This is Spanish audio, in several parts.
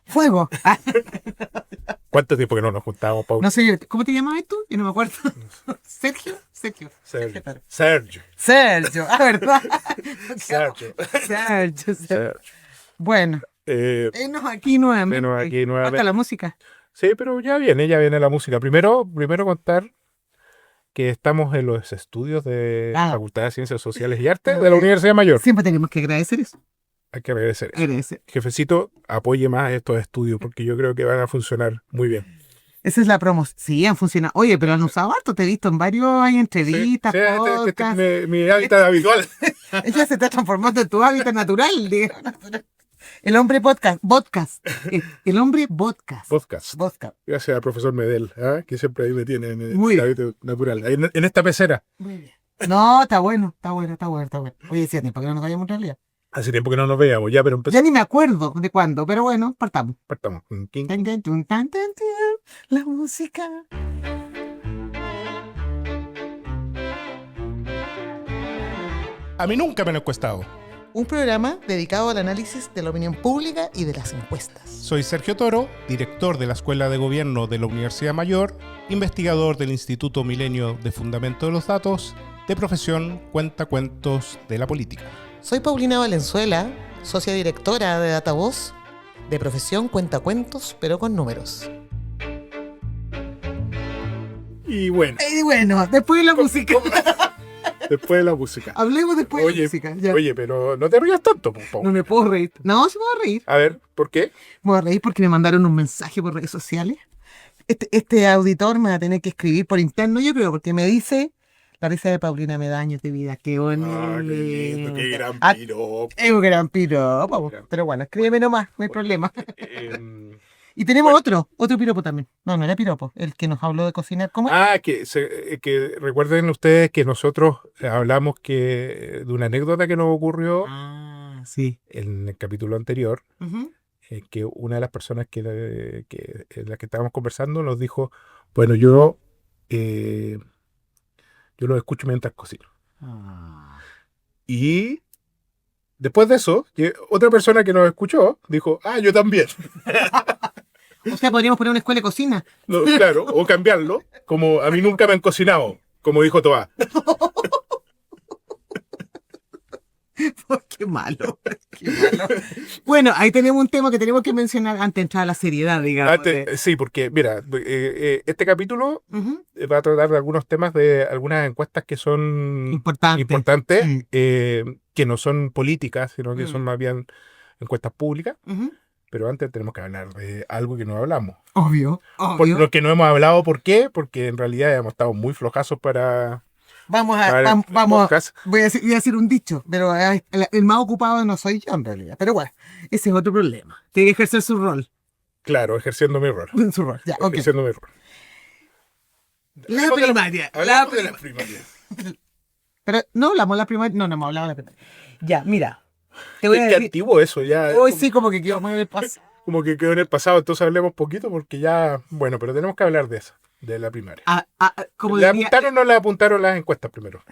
Fuego. ¿Cuánto tiempo que no nos juntábamos, Paul? No sé, ¿cómo te llamabas tú? Yo no me acuerdo. ¿Sergio? Sergio. Sergio. Sergio. Ah, ¿verdad? Sergio. Sergio. Bueno, venos aquí nuevamente. Venos aquí nuevamente. Falta la música. Sí, pero ya viene la música. Primero contar que estamos en los estudios de Facultad de Ciencias Sociales y Artes de la Universidad Mayor. Siempre tenemos que agradecer eso. Hay que agradecer eso. Agradecer. Jefecito, apoye más estos estudios porque yo creo que van a funcionar muy bien. Esa es la promoción. Sí, han funcionado. Oye, pero han usado harto. Te he visto en varios, hay entrevistas, podcasts. Este es mi hábitat habitual. Ella se está transformando en tu hábitat natural, digamos. El hombre podcast. El hombre podcast. Gracias al profesor Medel, que siempre ahí me tiene en el hábitat natural. En esta pecera. Muy bien. No, está bueno. Oye, sí, ¿para qué no nos vayamos en realidad? Hace tiempo que no nos veíamos, ya, pero empezamos. Ya ni me acuerdo de cuándo, pero bueno, partamos. La música. A mí nunca me lo he encuestado. Un programa dedicado al análisis de la opinión pública y de las encuestas. Soy Sergio Toro, director de la Escuela de Gobierno de la Universidad Mayor, investigador del Instituto Milenio de Fundamento de los Datos, de profesión cuentacuentos de la política. Soy Paulina Valenzuela, socia directora de Datavoz, de profesión cuentacuentos, pero con números. Y bueno, después de la música. Después de la música. Hablemos después de la música. Ya. Oye, pero no te rías tanto, Pau. No me puedo reír. No, sí me voy a reír. A ver, ¿por qué? Me voy a reír porque me mandaron un mensaje por redes sociales. Este auditor me va a tener que escribir por interno, yo creo, porque me dice: la risa de Paulina me da años de vida. Qué bonito. Qué lindo, qué gran piropo. Es un gran piropo. Pero bueno, escríbeme nomás, no hay problema. Y tenemos otro piropo también. No era piropo, el que nos habló de cocinar. ¿Cómo es? Que recuerden ustedes que nosotros hablamos de una anécdota que nos ocurrió sí, en el capítulo anterior, que una de las personas en la que estábamos conversando nos dijo: bueno, yo los escucho mientras cocino. Y después de eso, otra persona que nos escuchó dijo: yo también. O sea, podríamos poner una escuela de cocina. No, claro, o cambiarlo, como a mí nunca me han cocinado, como dijo Toá. Qué malo. Bueno, ahí tenemos un tema que tenemos que mencionar antes de entrar a la seriedad, digamos. Sí, porque, mira, este capítulo va a tratar de algunos temas de algunas encuestas que son importantes, que no son políticas, sino que son más bien encuestas públicas. Pero antes tenemos que hablar de algo que no hablamos. Obvio. Por lo que no hemos hablado, ¿por qué? Porque en realidad hemos estado muy flojazos para... Vamos, voy a decir un dicho, pero el más ocupado no soy yo en realidad. Pero bueno, ese es otro problema. Tiene que ejercer su rol. Claro, ejerciendo mi rol. Su rol, ya, ok. Ejerciendo mi rol. La primaria. Hablamos de la primaria. Pero no hablamos de la primaria. No hemos hablado de la primaria. Ya, mira. Te voy a decir. Qué antiguo eso, ya. Hoy sí, como que quedó muy en el pasado. Como que quedó en el pasado, entonces hablemos poquito porque ya... Bueno, pero tenemos que hablar de eso, de la primaria. ¿Apuntaron o no le apuntaron las encuestas primero?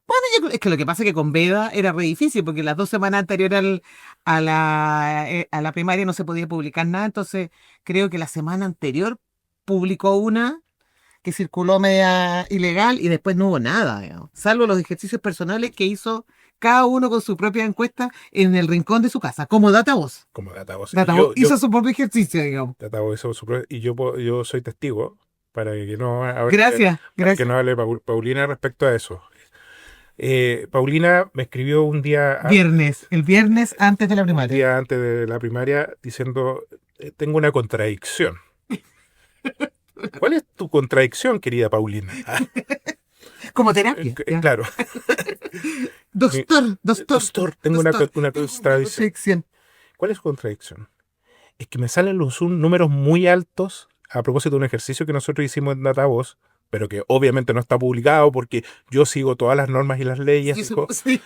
Bueno, es que lo que pasa es que con Veda era re difícil porque las 2 semanas anteriores a la primaria no se podía publicar nada, entonces creo que la semana anterior publicó una que circuló media ilegal y después no hubo nada, digamos, salvo los ejercicios personales que hizo cada uno con su propia encuesta en el rincón de su casa, como Datavoz. Datavoz hizo su propio ejercicio, digamos. Datavoz hizo su propio, y yo soy testigo para que no gracias. Que no hable Paulina respecto a eso. Paulina me escribió un día... el viernes antes de la primaria. Un día antes de la primaria diciendo: tengo una contradicción. ¿Cuál es tu contradicción, querida Paulina? Como terapia. Claro. Doctor, tengo una contradicción. ¿Cuál es su contradicción? Es que me salen los números muy altos a propósito de un ejercicio que nosotros hicimos en Datavoz, pero que obviamente no está publicado porque yo sigo todas las normas y las leyes. Sí.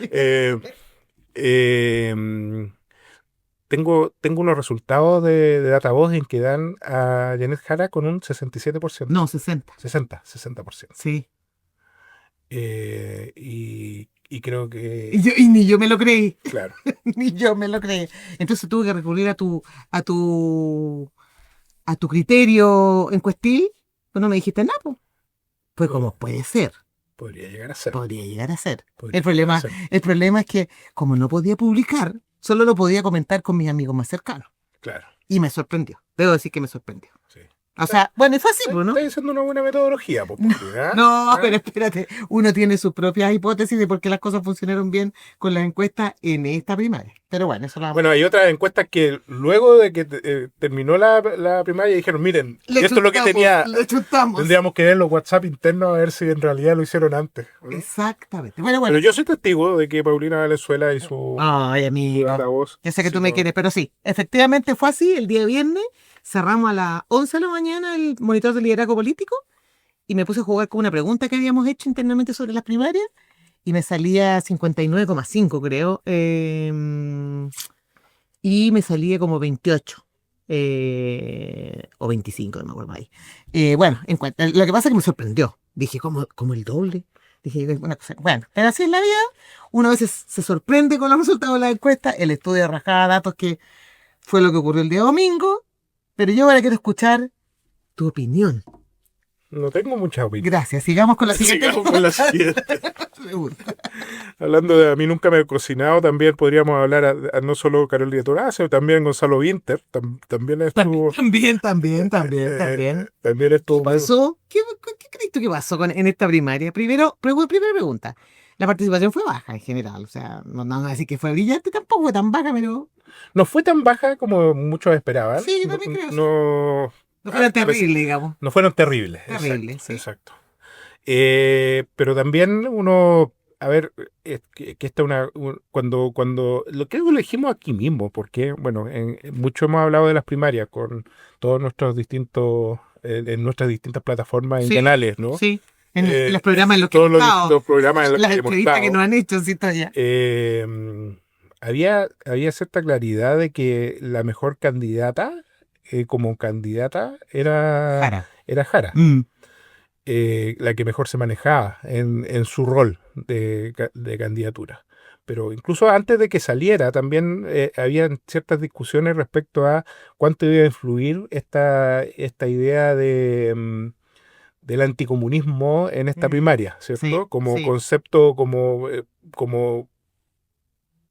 Tengo unos resultados de Datavoz en que dan a Janet Jara con un 67%. No, 60%. 60%. Sí. Y creo que... Y ni yo me lo creí. Claro. Ni yo me lo creí. Entonces tuve que recurrir a tu, a tu criterio encuestil, pues no me dijiste nada, pues. Pues como puede ser. Podría llegar a ser. Podría llegar a ser. Podría llegar a ser. El problema es que como no podía publicar, solo lo podía comentar con mis amigos más cercanos. Claro. Y me sorprendió. Debo decir que me sorprendió. Sí. O sea, bueno, es fácil, ¿no? Estás diciendo una buena metodología, pues. No, pero espérate. Uno tiene sus propias hipótesis de por qué las cosas funcionaron bien con las encuestas en esta primaria. Pero bueno, eso lo vamos. Bueno, hay otras encuestas que luego de que terminó la primaria dijeron, miren, esto es lo que tenía. Tendríamos que ver los WhatsApp internos a ver si en realidad lo hicieron antes. ¿No? Exactamente. Bueno. Pero yo soy testigo de que Paulina Valenzuela hizo... Ay, amigo. Yo sé que tú me quieres, pero sí. Efectivamente fue así. El día viernes cerramos a las 11 de la mañana el monitor de liderazgo político y me puse a jugar con una pregunta que habíamos hecho internamente sobre las primarias y me salía 59,5 creo. Y me salía como 28. O 25, no me acuerdo ahí. Bueno, lo que pasa es que me sorprendió. Dije, ¿cómo el doble? Dije, una cosa. Bueno, pero así es la vida. Uno a veces se sorprende con los resultados de la encuesta. El estudio arrojaba datos que fue lo que ocurrió el día domingo. Pero yo ahora quiero escuchar tu opinión. No tengo mucha opinión. Gracias. Sigamos con la siguiente. Me gusta. Hablando de A mí nunca me he cocinado, también podríamos hablar no solo Carolina Toral, sino también Gonzalo Winter. También estuvo. También. También estuvo. ¿Qué pasó? ¿Qué crees tú que pasó en esta primaria? Primera pregunta. La participación fue baja en general. O sea, no vamos a decir que fue brillante, tampoco fue tan baja, pero. No fue tan baja como muchos esperaban. Sí, yo también creo. No fueron terribles, digamos. No fueron terribles. Terribles, sí. Exacto. Pero también uno, a ver, que esta cuando lo que lo dijimos aquí mismo, porque, bueno, mucho hemos hablado de las primarias con todos nuestros distintos, en nuestras distintas plataformas y canales, ¿no? Sí. En los programas en los que hemos estado. Los programas en los las entrevistas que nos han hecho, sí, todavía. Había cierta claridad de que la mejor candidata, como candidata, era Jara. La que mejor se manejaba en su rol de candidatura. Pero incluso antes de que saliera, también había ciertas discusiones respecto a cuánto iba a influir esta idea del anticomunismo en esta primaria, ¿cierto? Sí, como concepto, como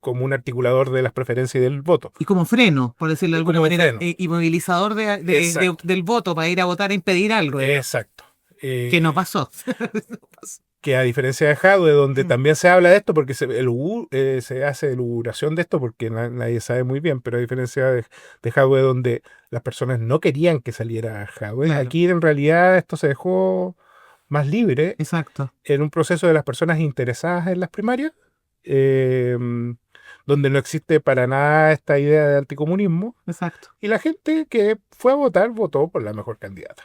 un articulador de las preferencias y del voto. Y como freno, por decirlo de alguna manera, y movilizador del voto para ir a votar a impedir algo. Exacto. Que no pasó. Que a diferencia de Jadwe, donde también se habla de esto, porque se hace elucubración de esto, porque nadie sabe muy bien, pero a diferencia de Jadwe, donde las personas no querían que saliera Jadwe, claro. Aquí en realidad esto se dejó más libre. Exacto. En un proceso de las personas interesadas en las primarias, donde no existe para nada esta idea de anticomunismo. Exacto. Y la gente que fue a votar, votó por la mejor candidata.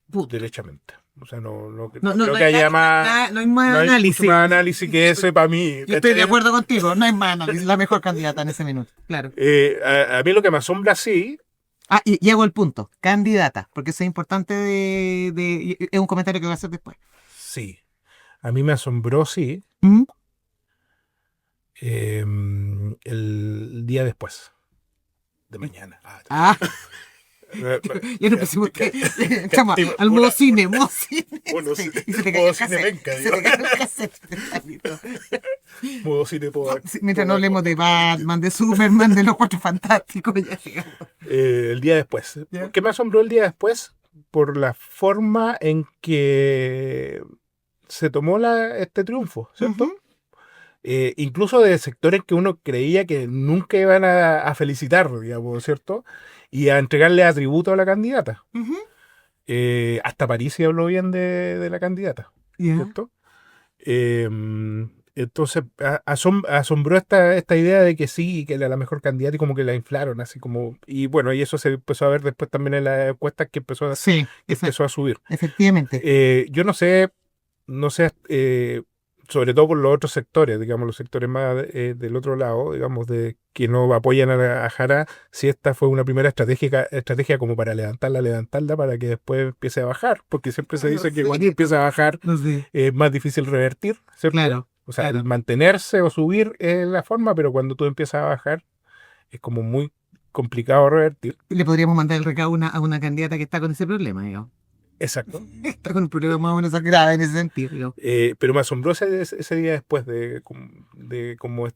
Derechamente. O sea, no creo que haya más. No hay más análisis. Hay más análisis que eso para mí. Yo estoy de acuerdo contigo, no hay más análisis. La mejor candidata en ese minuto, claro. A mí lo que me asombra, sí. Y hago el punto, candidata, porque eso es importante es un comentario que voy a hacer después. Sí. A mí me asombró, sí. El día después. De mañana. Ya no pusimos que al modo cine, modo cine. Modo cine venca, modo cine mientras no hablemos de Batman, de Superman, de los Cuatro Fantásticos. El día después. ¿Ya? ¿Qué me asombró el día después? Por la forma en que se tomó este triunfo, ¿cierto? Incluso de sectores que uno creía que nunca iban a felicitar, digamos, ¿cierto? Y a entregarle atributo a la candidata. Hasta París habló bien de la candidata, ¿cierto? Entonces asombró esta idea de que sí, que era la mejor candidata y como que la inflaron, así como... Y bueno, y eso se empezó a ver después también en las encuestas que empezó a subir. Efectivamente. Yo no sé sobre todo por los otros sectores, digamos, los sectores más del otro lado, digamos, de que no apoyan a Jara, si esta fue una primera estrategia como para levantarla para que después empiece a bajar, porque siempre se dice que cuando empieza a bajar es más difícil revertir, ¿cierto? Claro. O sea, mantenerse o subir es la forma, pero cuando tú empiezas a bajar es como muy complicado revertir. Le podríamos mandar el recado a una candidata que está con ese problema, digamos. Exacto. Está con un problema más o menos grave en ese sentido. Pero me asombró ese día después de como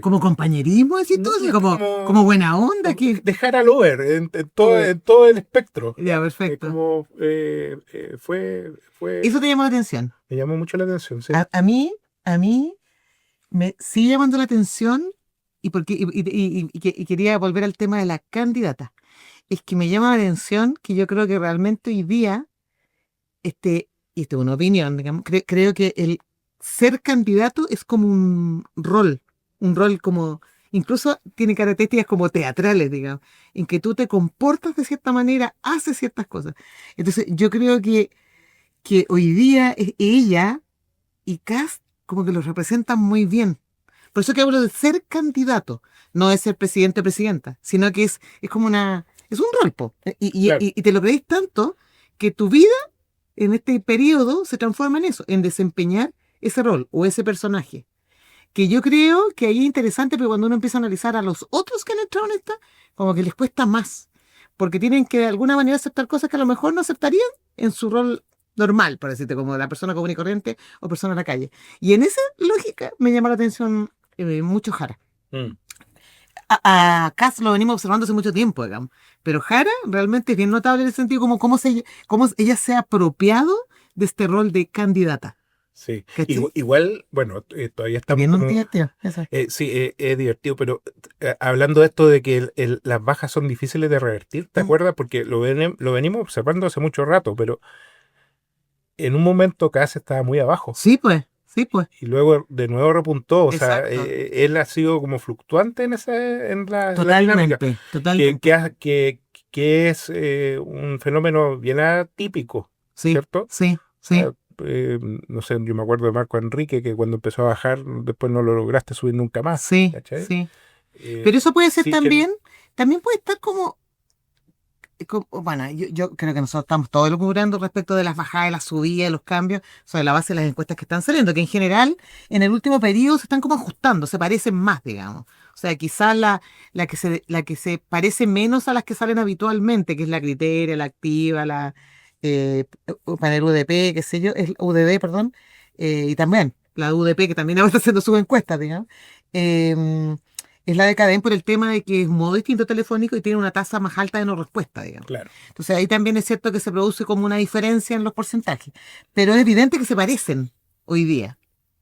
Como compañerismo, decís tú, así como buena onda. Dejar al over en todo el espectro. Ya, perfecto. ¿Eso te llamó la atención? Me llamó mucho la atención, sí. A mí me sigue llamando la atención y quería volver al tema de la candidata. Es que me llama la atención que yo creo que realmente hoy día, y esto es una opinión, digamos, creo que el ser candidato es como un rol como, incluso tiene características como teatrales, digamos, en que tú te comportas de cierta manera, haces ciertas cosas. Entonces yo creo que hoy día ella y Kast como que lo representan muy bien. Por eso que hablo de ser candidato, no de ser presidente o presidenta, sino que es como es un rol, po. Y te lo creéis tanto que tu vida en este periodo se transforma en eso, en desempeñar ese rol o ese personaje. Que yo creo que ahí es interesante, pero cuando uno empieza a analizar a los otros que han entrado en esta, como que les cuesta más, porque tienen que de alguna manera aceptar cosas que a lo mejor no aceptarían en su rol normal, por decirte, como la persona común y corriente o persona en la calle. Y en esa lógica me llama la atención mucho Jara. A Kast lo venimos observando hace mucho tiempo, digamos, pero Jara realmente es bien notable en el sentido como cómo ella se ha apropiado de este rol de candidata. Sí, igual, bueno, todavía estamos bien divertido. Sí, es divertido, pero hablando de esto de que las bajas son difíciles de revertir, ¿te acuerdas? Porque lo venimos observando hace mucho rato, pero en un momento Kast estaba muy abajo. Sí, pues. Y luego de nuevo repuntó, o Exacto. sea, él ha sido como fluctuante en la dinámica. Totalmente. Que es un fenómeno bien atípico, ¿cierto? Sí. No sé, yo me acuerdo de Marco Enrique, que cuando empezó a bajar, después no lo lograste subir nunca más. Sí, ¿cachai? sí. Pero eso puede ser también puede estar como bueno, yo creo que nosotros estamos todos locurando respecto de las bajadas, las subidas, los cambios, sobre la base de las encuestas que están saliendo, que en general en el último periodo se están como ajustando, se parecen más, digamos. O sea, quizás la que se parece menos a las que salen habitualmente, que es la Criteria, la Activa, la panel UDP, qué sé yo, es UDD, perdón, y también la UDP, que también ahora está haciendo sus encuestas, digamos. Es la de Cadem por el tema de que es un modo distinto telefónico y tiene una tasa más alta de no respuesta, digamos. Claro. Entonces ahí también es cierto que se produce como una diferencia en los porcentajes. Pero es evidente que se parecen hoy día.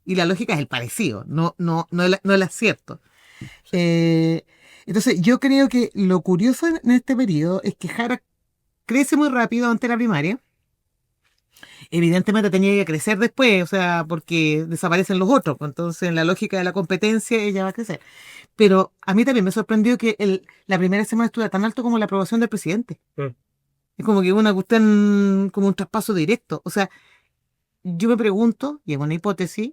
Y la lógica es el parecido, no el acierto. Entonces yo creo que lo curioso en este periodo es que Jara crece muy rápido ante la primaria. Evidentemente tenía que crecer después, o sea, porque desaparecen los otros. Entonces, en la lógica de la competencia, ella va a crecer. Pero a mí también me sorprendió que la primera semana estuviera tan alto como la aprobación del presidente. Es como que una cuestión, como un traspaso directo. O sea, yo me pregunto, y es una hipótesis,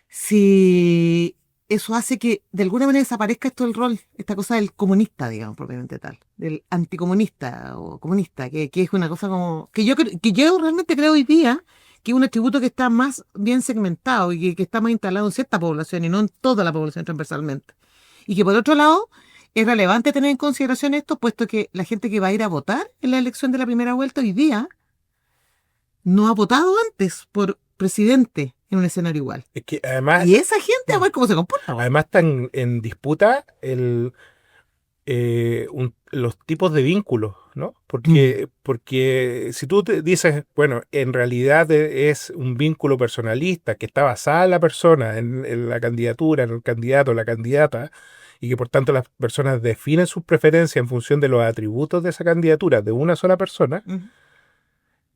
si eso hace que de alguna manera desaparezca esto del rol, esta cosa del comunista, digamos, propiamente tal, del anticomunista o comunista, que es una cosa como que yo realmente creo hoy día que es un atributo que está más bien segmentado y que está más instalado en cierta población y no en toda la población transversalmente. Y que por otro lado es relevante tener en consideración esto, puesto que la gente que va a ir a votar en la elección de la primera vuelta hoy día no ha votado antes por presidente en un escenario igual. Es que además, y esa gente a ver cómo se comporta. Además están en disputa los tipos de vínculos, ¿no? Porque si tú te dices, bueno, en realidad es un vínculo personalista que está basada en la persona, en la candidatura, en el candidato, la candidata, y que por tanto las personas definen sus preferencias en función de los atributos de esa candidatura de una sola persona,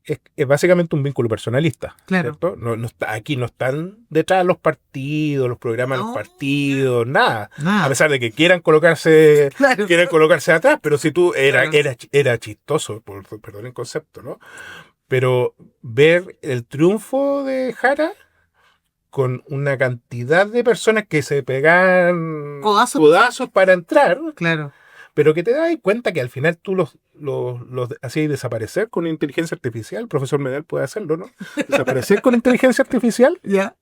es básicamente un vínculo personalista. Claro. ¿Cierto? Aquí no están detrás los partidos, los programas de los partidos, nada. A pesar de que quieran colocarse atrás, pero si tú era chistoso, perdón el concepto, ¿no? Pero ver el triunfo de Jara con una cantidad de personas que se pegan codazos para entrar. Claro. Pero que te das cuenta que al final tú los hacías desaparecer con inteligencia artificial. El profesor Medel puede hacerlo, ¿no? Desaparecer con inteligencia artificial. Ya.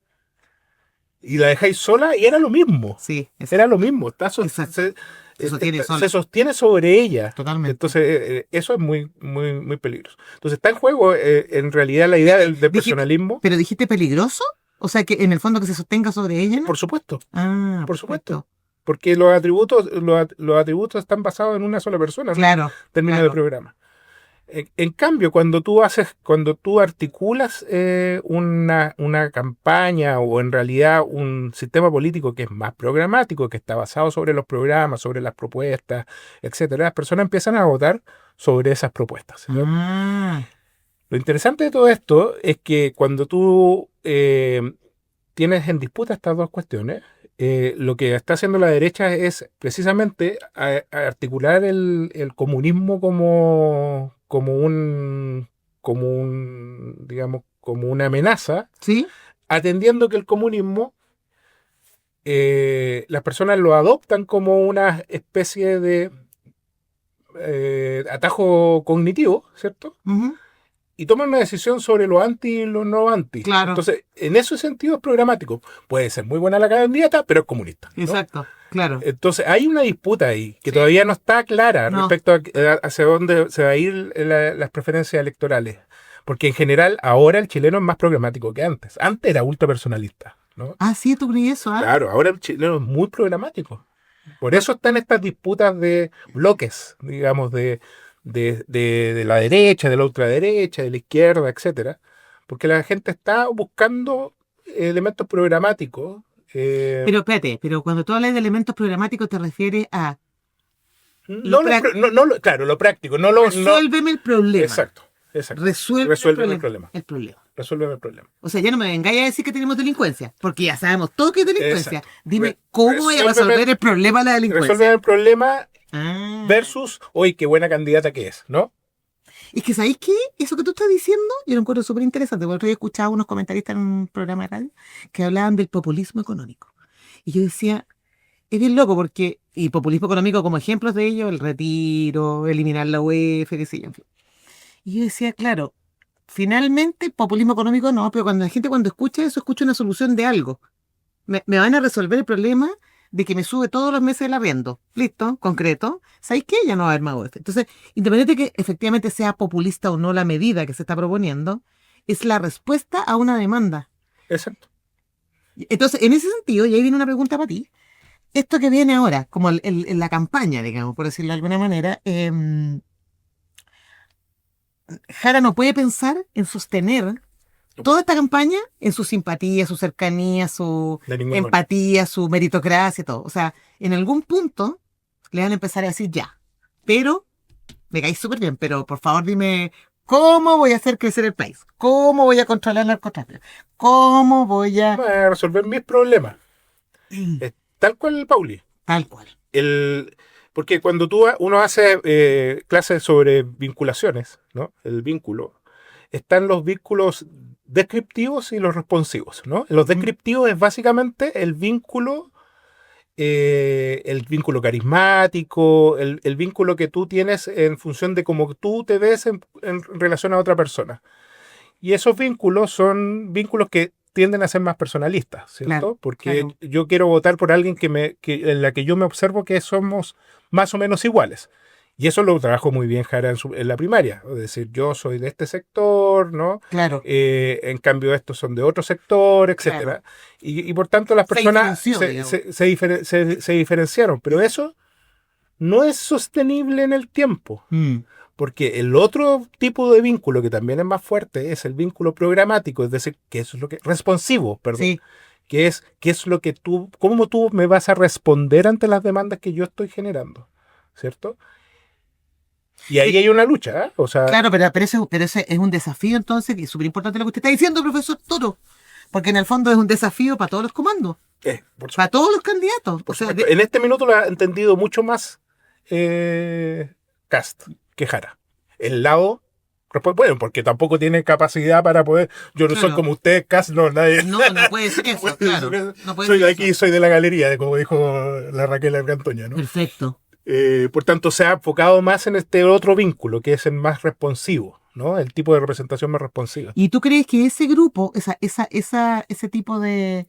Y la dejáis sola y era lo mismo. Sí. Era lo mismo. Se sostiene sobre ella. Totalmente. Entonces, eso es muy, muy, muy peligroso. Entonces, está en juego, en realidad, la idea del personalismo. ¿Pero dijiste peligroso? O sea, que en el fondo que se sostenga sobre ella, ¿no? Por supuesto. Ah, por supuesto. Porque los atributos están basados en una sola persona. Claro. Término de programa. En cambio, cuando tú articulas una campaña o en realidad un sistema político que es más programático, que está basado sobre los programas, sobre las propuestas, etcétera, las personas empiezan a votar sobre esas propuestas. Lo interesante de todo esto es que cuando tú tienes en disputa estas dos cuestiones, lo que está haciendo la derecha es precisamente articular el comunismo como una amenaza, ¿sí? Atendiendo que el comunismo las personas lo adoptan como una especie de atajo cognitivo, ¿cierto? Uh-huh. Y toman una decisión sobre lo anti y lo no anti. Claro. Entonces, en ese sentido es programático. Puede ser muy buena la candidata, pero es comunista, ¿no? Exacto, claro. Entonces, hay una disputa ahí que todavía no está clara respecto a hacia dónde se va a ir las preferencias electorales. Porque en general, ahora el chileno es más programático que antes. Antes era ultra personalista, ¿no? Ah, sí, tú creí eso, ¿ah? Claro, ahora el chileno es muy programático. Por eso están estas disputas de bloques, digamos, de la derecha, de la ultraderecha, de la izquierda, etcétera, porque la gente está buscando elementos programáticos. Pero espérate, cuando tú hablas de elementos programáticos te refieres a claro, lo práctico, resuélveme el problema. Exacto. Resuélveme el problema. Resuélveme el problema. O sea, ya no me vengáis a decir que tenemos delincuencia, porque ya sabemos todo que es delincuencia. Exacto. Dime, ¿cómo voy a resolver el problema de la delincuencia? Resolver el problema versus, hoy qué buena candidata que es, ¿no? Es que, ¿sabéis qué? Eso que tú estás diciendo, yo lo encuentro súper interesante. Porque he escuchado a unos comentaristas en un programa de radio que hablaban del populismo económico. Y yo decía, es bien loco porque, y populismo económico como ejemplos de ello, el retiro, eliminar la UEF, qué sé yo, en fin. Y yo decía, claro, finalmente populismo económico no, pero cuando la gente cuando escucha eso, escucha una solución de algo. Me van a resolver el problema de que me sube todos los meses el arriendo. Listo, concreto. ¿Sabéis qué? Ya no va a haber más UEF. Entonces, independiente de que efectivamente sea populista o no la medida que se está proponiendo, es la respuesta a una demanda. Exacto. Entonces, en ese sentido, y ahí viene una pregunta para ti. Esto que viene ahora, como en la campaña, digamos, por decirlo de alguna manera, Jara no puede pensar en sostener toda esta campaña en su simpatía, su cercanía, su empatía, su meritocracia y todo. O sea, en algún punto le van a empezar a decir ya, pero me caís súper bien, pero por favor dime cómo voy a hacer crecer el país, cómo voy a controlar el narcotráfico, cómo voy a resolver mis problemas. Tal cual, Pauli. Tal cual. Porque cuando uno hace clases sobre vinculaciones, ¿no? El vínculo, están los vínculos descriptivos y los responsivos, ¿no? Los descriptivos es básicamente el vínculo carismático, el vínculo que tú tienes en función de cómo tú te ves en relación a otra persona. Y esos vínculos son vínculos que tienden a ser más personalistas, ¿cierto? Claro, porque yo quiero votar por alguien en la que yo me observo que somos más o menos iguales. Y eso lo trabajó muy bien Jara en la primaria. Es decir, yo soy de este sector, ¿no? Claro. En cambio, estos son de otro sector, etcétera. Claro. Y por tanto, las personas se diferenciaron. Pero eso no es sostenible en el tiempo. Porque el otro tipo de vínculo que también es más fuerte es el vínculo programático, es decir, que eso es lo que responsivo, perdón. Sí. Que es lo que cómo tú me vas a responder ante las demandas que yo estoy generando, ¿cierto? Y ahí hay una lucha, ¿eh? O sea, claro, pero ese es un desafío entonces, que es súper importante lo que usted está diciendo, profesor Toro, porque en el fondo es un desafío para todos los comandos, para todos los candidatos. O sea, en este minuto lo ha entendido mucho más Kast que Jara. El lado Bueno, porque tampoco tiene capacidad para poder. Yo no soy como ustedes, casi no, nadie. No puede ser eso, claro. No puede soy ser de aquí, soy de la galería, como dijo la Raquel Argantoña, ¿no? Perfecto. Por tanto, se ha enfocado más en este otro vínculo, que es el más responsivo, ¿no? El tipo de representación más responsiva. ¿Y tú crees que ese grupo, ese tipo es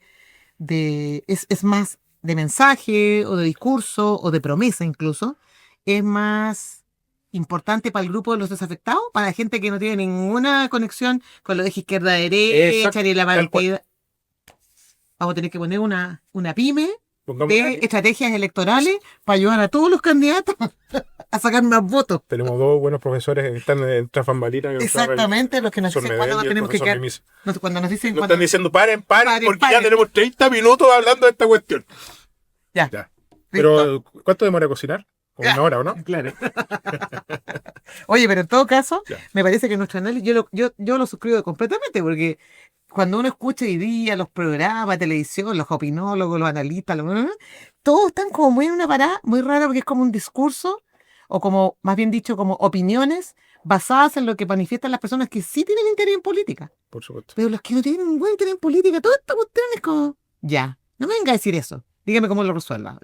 más de mensaje o de discurso o de promesa incluso, es más importante para el grupo de los desafectados, para la gente que no tiene ninguna conexión con lo de izquierda derecha ni la partida? Vamos a tener que poner una pyme de estrategias electorales para ayudar a todos los candidatos a sacar más votos. Tenemos 2 buenos profesores que están en tras bambalinas. Exactamente, los que nos dicen cuándo nos tenemos que quedar. Cuando nos dicen nos están diciendo paren, porque ya tenemos 30 minutos hablando de esta cuestión. Ya. Pero, ¿cuánto demora cocinar? Como 1 hora, ¿o no? Claro. Oye, pero en todo caso, me parece que nuestro análisis, yo lo suscribo completamente, porque cuando uno escucha hoy día los programas, televisión, los opinólogos, los analistas, todos están como muy en una parada muy rara, porque es como un discurso, o como, más bien dicho, como opiniones basadas en lo que manifiestan las personas que sí tienen interés en política. Por supuesto. Pero los que no tienen ningún interés en política, toda esta cuestión es como, ya, no me venga a decir eso. Dígame cómo lo resuelva.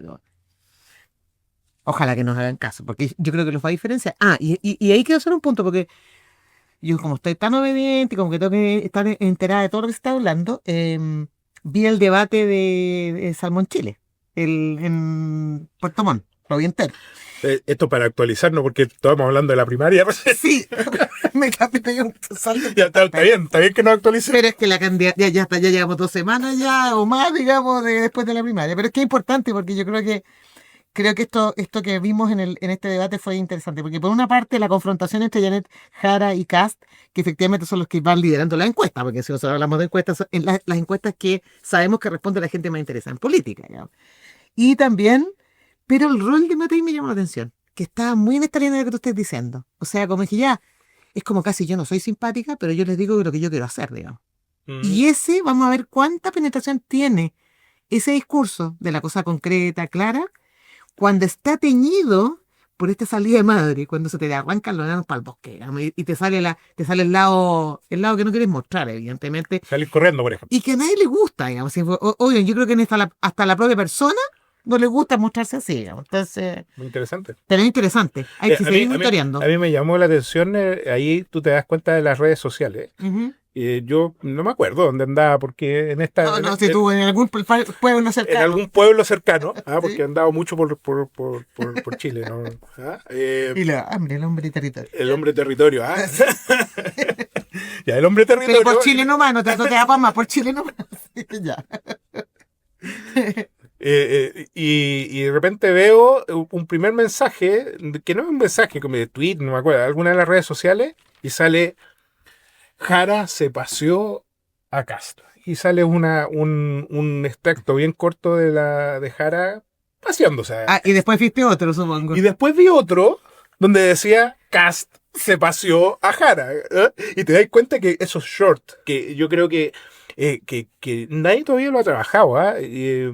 Ojalá que nos hagan caso, porque yo creo que los va a diferenciar. Y ahí quiero hacer un punto, porque yo como estoy tan obediente y como que tengo que estar enterada de todo lo que se está hablando, vi el debate de Salmón Chile, en Puerto Montt, lo vi entero. Esto para actualizarnos, porque estábamos hablando de la primaria. Sí, me pegué un salto. Ya está bien que nos actualicen. Pero es que la candidata, ya llevamos 2 semanas ya, o más, digamos, después de la primaria. Pero es que es importante, porque yo creo que esto que vimos en este debate fue interesante, porque por una parte la confrontación entre Janet Jara y Kast, que efectivamente son los que van liderando la encuesta, porque si nosotros hablamos de encuestas, las encuestas que sabemos que responde la gente más interesada en política, digamos. Y también, pero el rol de Matei me llamó la atención, que está muy en esta línea de lo que tú estás diciendo. O sea, como dije ya, es como casi yo no soy simpática, pero yo les digo lo que yo quiero hacer, digamos. Y vamos a ver cuánta penetración tiene ese discurso de la cosa concreta, clara, cuando está teñido por esta salida de madre, cuando se te arrancan los enanos para el bosque, digamos, y te sale el lado que no quieres mostrar, evidentemente. Salir corriendo, por ejemplo. Y que a nadie le gusta, digamos. Oye, yo creo que hasta la propia persona no le gusta mostrarse así, digamos. Entonces, muy interesante. Pero es interesante. Hay que seguir monitoreando. A mí me llamó la atención, ahí tú te das cuenta de las redes sociales. Yo no me acuerdo dónde andaba, porque en esta... No, si tú en algún pueblo cercano. En algún pueblo cercano, porque ¿sí? He andado mucho por Chile, ¿no? Y la hambre, el hombre territorio. El hombre territorio, Ya, el hombre territorio... Pero por Chile nomás, no te da para más, por Chile nomás. Ya. Y de repente veo un primer mensaje, que no es un mensaje como de tweet, no me acuerdo, alguna de las redes sociales, y sale... Jara se paseó a Castro. Y sale un extracto bien corto de Jara paseándose. Y después viste otro, supongo. Y después vi otro donde decía Cast se paseó a Jara. Y te das cuenta que esos shorts, que yo creo que nadie todavía lo ha trabajado. Y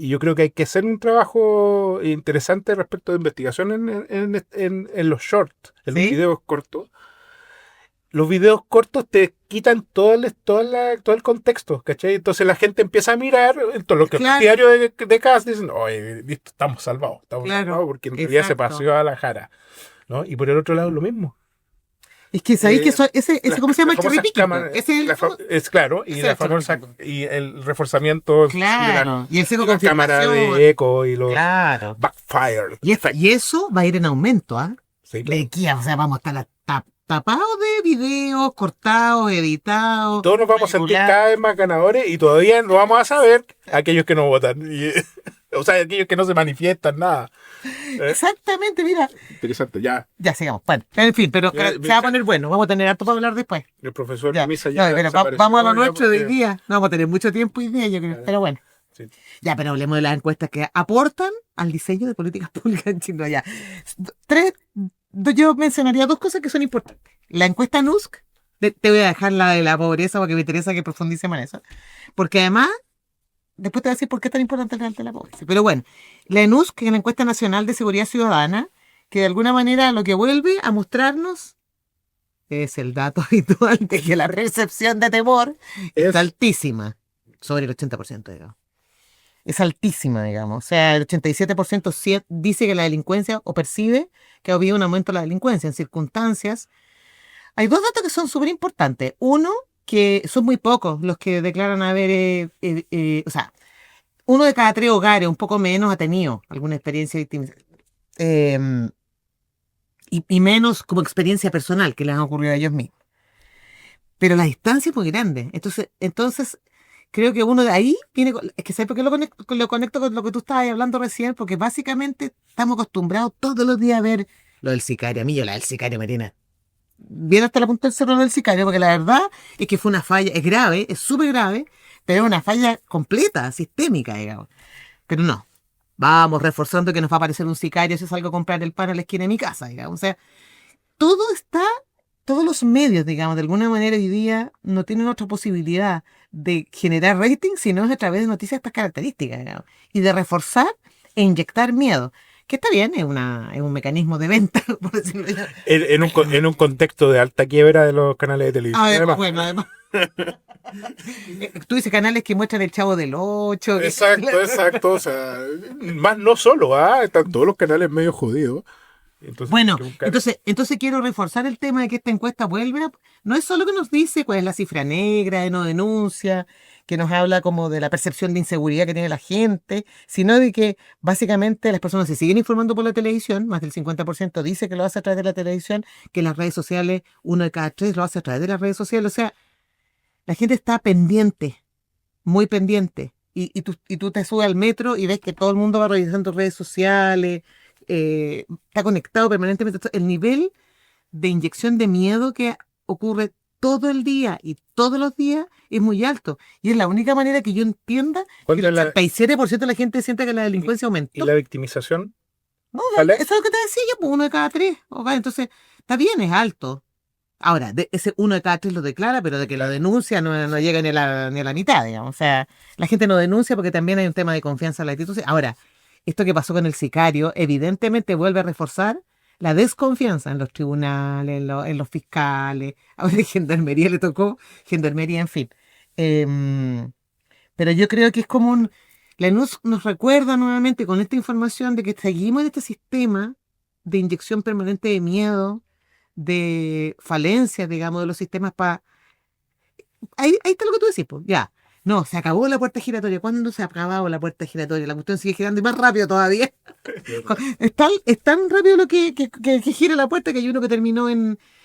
yo creo que hay que hacer un trabajo interesante respecto de investigación en los shorts, en los videos cortos. Los videos cortos te quitan todo el contexto, ¿cachai? Entonces la gente empieza a mirar todo lo que el diario de Cast dicen, oye, listo, estamos salvados, porque en realidad se paseó a la Jara, ¿no? Y por el otro lado lo mismo. Es que sabéis que ese ¿cómo se llama? El cherry picking. Es claro, y la famosa y el reforzamiento y el seco la cámara de eco y los backfire. Y eso va a ir en aumento, Sí, claro. O sea, vamos a estar tapados de videos, cortados, editados. Todos nos vamos a sentir cada vez más ganadores y todavía no vamos a saber aquellos que no votan. O sea, aquellos que no se manifiestan, nada. Exactamente, mira. Interesante, ya. Ya sigamos. Bueno, en fin, pero se va a poner bueno. Vamos a tener harto para hablar después. El profesor Misa vamos a lo nuestro de hoy día. No vamos a tener mucho tiempo hoy día, yo creo. Pero bueno. Sí. Ya, pero hablemos de las encuestas que aportan al diseño de políticas públicas en Chile. Ya. Yo mencionaría 2 cosas que son importantes. La encuesta NUSC, te voy a dejar la de la pobreza porque me interesa que profundicemos en eso. Porque además, después te voy a decir por qué es tan importante el real de la pobreza. Pero bueno, la NUSC, que es la encuesta nacional de seguridad ciudadana, que de alguna manera lo que vuelve a mostrarnos es el dato habitual de que la percepción de temor es altísima, sobre el 80%, digamos. Es altísima, digamos. O sea, el 87% dice que la delincuencia o percibe que ha habido un aumento de la delincuencia en circunstancias. Hay dos datos que son súper importantes. Uno, que son muy pocos los que declaran haber, o sea, uno de cada 3 hogares, un poco menos, ha tenido alguna experiencia victimización. Y menos como experiencia personal que les han ocurrido a ellos mismos. Pero la distancia es muy grande. Entonces creo que uno de ahí viene. Es que ¿sabes por qué lo conecto con lo que tú estabas hablando recién? Porque básicamente estamos acostumbrados todos los días a ver lo del sicario. A mí, la del sicario me tiene bien hasta la punta del cerro del sicario, porque la verdad es que fue una falla, es grave, es súper grave, pero es una falla completa, sistémica, digamos. Pero no. Vamos reforzando que nos va a aparecer un sicario si salgo a comprar el pan a la esquina de mi casa, digamos. O sea, todos los medios, digamos, de alguna manera hoy día no tienen otra posibilidad de generar rating si no es a través de noticias de estas características, digamos, y de reforzar e inyectar miedo. Que está bien, es un mecanismo de venta, por decirlo así. En un contexto de alta quiebra de los canales de televisión. Además. Tú dices canales que muestran el Chavo del 8. Exacto. O sea, más no solo, están todos los canales medio jodidos. Entonces quiero reforzar el tema de que esta encuesta vuelve. No es solo que nos dice cuál es la cifra negra de no denuncia, que nos habla como de la percepción de inseguridad que tiene la gente, sino de que básicamente las personas se siguen informando por la televisión, más del 50% dice que lo hace a través de la televisión, que en las redes sociales 1 de cada 3 lo hace a través de las redes sociales. O sea, la gente está pendiente, muy pendiente. Y tú te subes al metro y ves que todo el mundo va revisando redes sociales, está conectado permanentemente. El nivel de inyección de miedo que ocurre todo el día y todos los días es muy alto. Y es la única manera que yo entienda que el 87% de la gente siente que la delincuencia aumentó. ¿Y la victimización? No, eso es lo que te decía yo, pues 1 de cada 3. Okay, entonces, está bien, es alto. Ahora, ese 1 de cada 3 lo declara, pero de que lo denuncia no llega ni a la mitad, digamos. O sea, la gente no denuncia porque también hay un tema de confianza en la institución. Ahora, esto que pasó con el sicario, evidentemente vuelve a reforzar la desconfianza en los tribunales, en los fiscales. Ahora Gendarmería le tocó, Gendarmería, en fin. Pero yo creo que es como la luz nos recuerda nuevamente con esta información de que seguimos en este sistema de inyección permanente de miedo, de falencias, digamos, de los sistemas para... Ahí está lo que tú decís, pues, ya. No, se acabó la puerta giratoria. ¿Cuándo se ha acabado la puerta giratoria? La cuestión sigue girando y más rápido todavía. Es tan rápido lo que gira la puerta que hay uno que terminó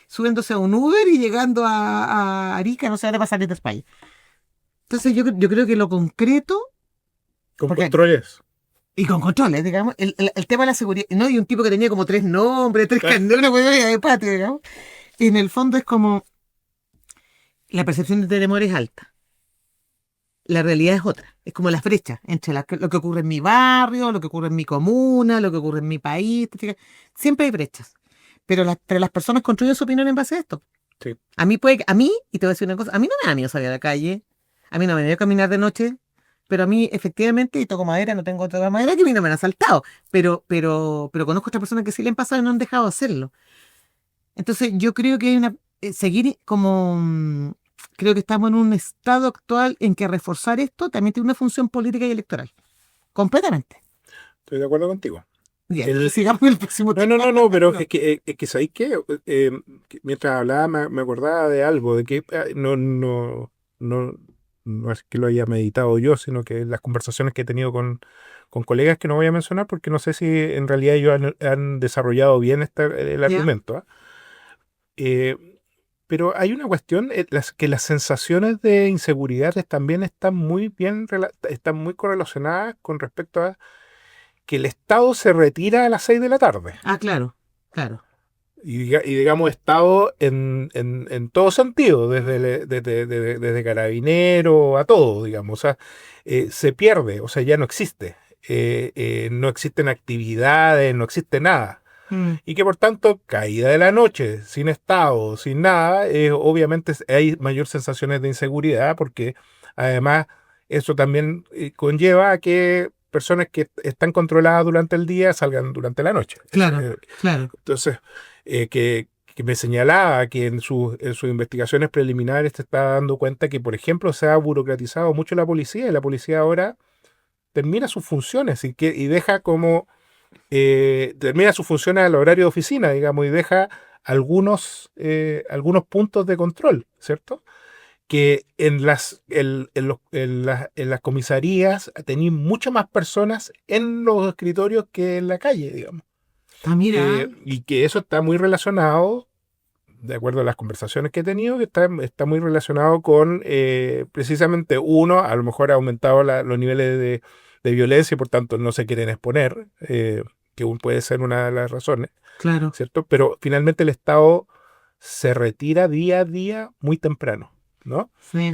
subiéndose a un Uber y llegando a Arica, no se va a pasar de España. Entonces yo creo que lo concreto... Con controles. Y con controles, digamos. El tema de la seguridad. No, y un tipo que tenía como 3 nombres, 3 candidatos, una huevona de patio, digamos. Y en el fondo es como... La percepción de temor es alta. La realidad es otra. Es como la brecha entre lo que ocurre en mi barrio, lo que ocurre en mi comuna, lo que ocurre en mi país. Siempre hay brechas. Pero las personas construyen su opinión en base a esto. Sí. A mí, y te voy a decir una cosa, a mí no me da miedo salir a la calle. A mí no me da miedo caminar de noche. Pero a mí, efectivamente, y toco madera, no tengo otra madera, que a mí no me han asaltado. Pero conozco a otras personas que sí le han pasado y no han dejado de hacerlo. Entonces, yo creo que hay seguir como... Creo que estamos en un estado actual en que reforzar esto también tiene una función política y electoral. Completamente. Estoy de acuerdo contigo. Bien, sigamos el próximo tema. No, pero es que ¿sabéis qué? Mientras hablaba me acordaba de algo, de que no es que lo haya meditado yo, sino que las conversaciones que he tenido con colegas que no voy a mencionar porque no sé si en realidad ellos han desarrollado bien el argumento. Pero hay una cuestión, que las sensaciones de inseguridad también están muy correlacionadas con respecto a que el Estado se retira a las 6 de la tarde. Claro. Y digamos, Estado en todo sentido, desde carabinero a todo, digamos. O sea, se pierde, o sea, ya no existe. No existen actividades, no existe nada. Y que por tanto, caída de la noche, sin Estado, sin nada, obviamente hay mayor sensaciones de inseguridad porque además eso también conlleva a que personas que están controladas durante el día salgan durante la noche. Claro. Entonces, que que me señalaba que en sus investigaciones preliminares te estaba dando cuenta que, por ejemplo, se ha burocratizado mucho la policía y la policía ahora termina sus funciones y deja como termina sus funciones al horario de oficina, digamos, y deja algunos puntos de control, ¿cierto? Que en las comisarías tenéis muchas más personas en los escritorios que en la calle, digamos. Ah, mira. Y que eso está muy relacionado, de acuerdo a las conversaciones que he tenido, que está muy relacionado con precisamente uno, a lo mejor ha aumentado los niveles de violencia y por tanto no se quieren exponer, que puede ser una de las razones. Claro. ¿Cierto? Pero finalmente el Estado se retira día a día muy temprano, ¿no? Sí.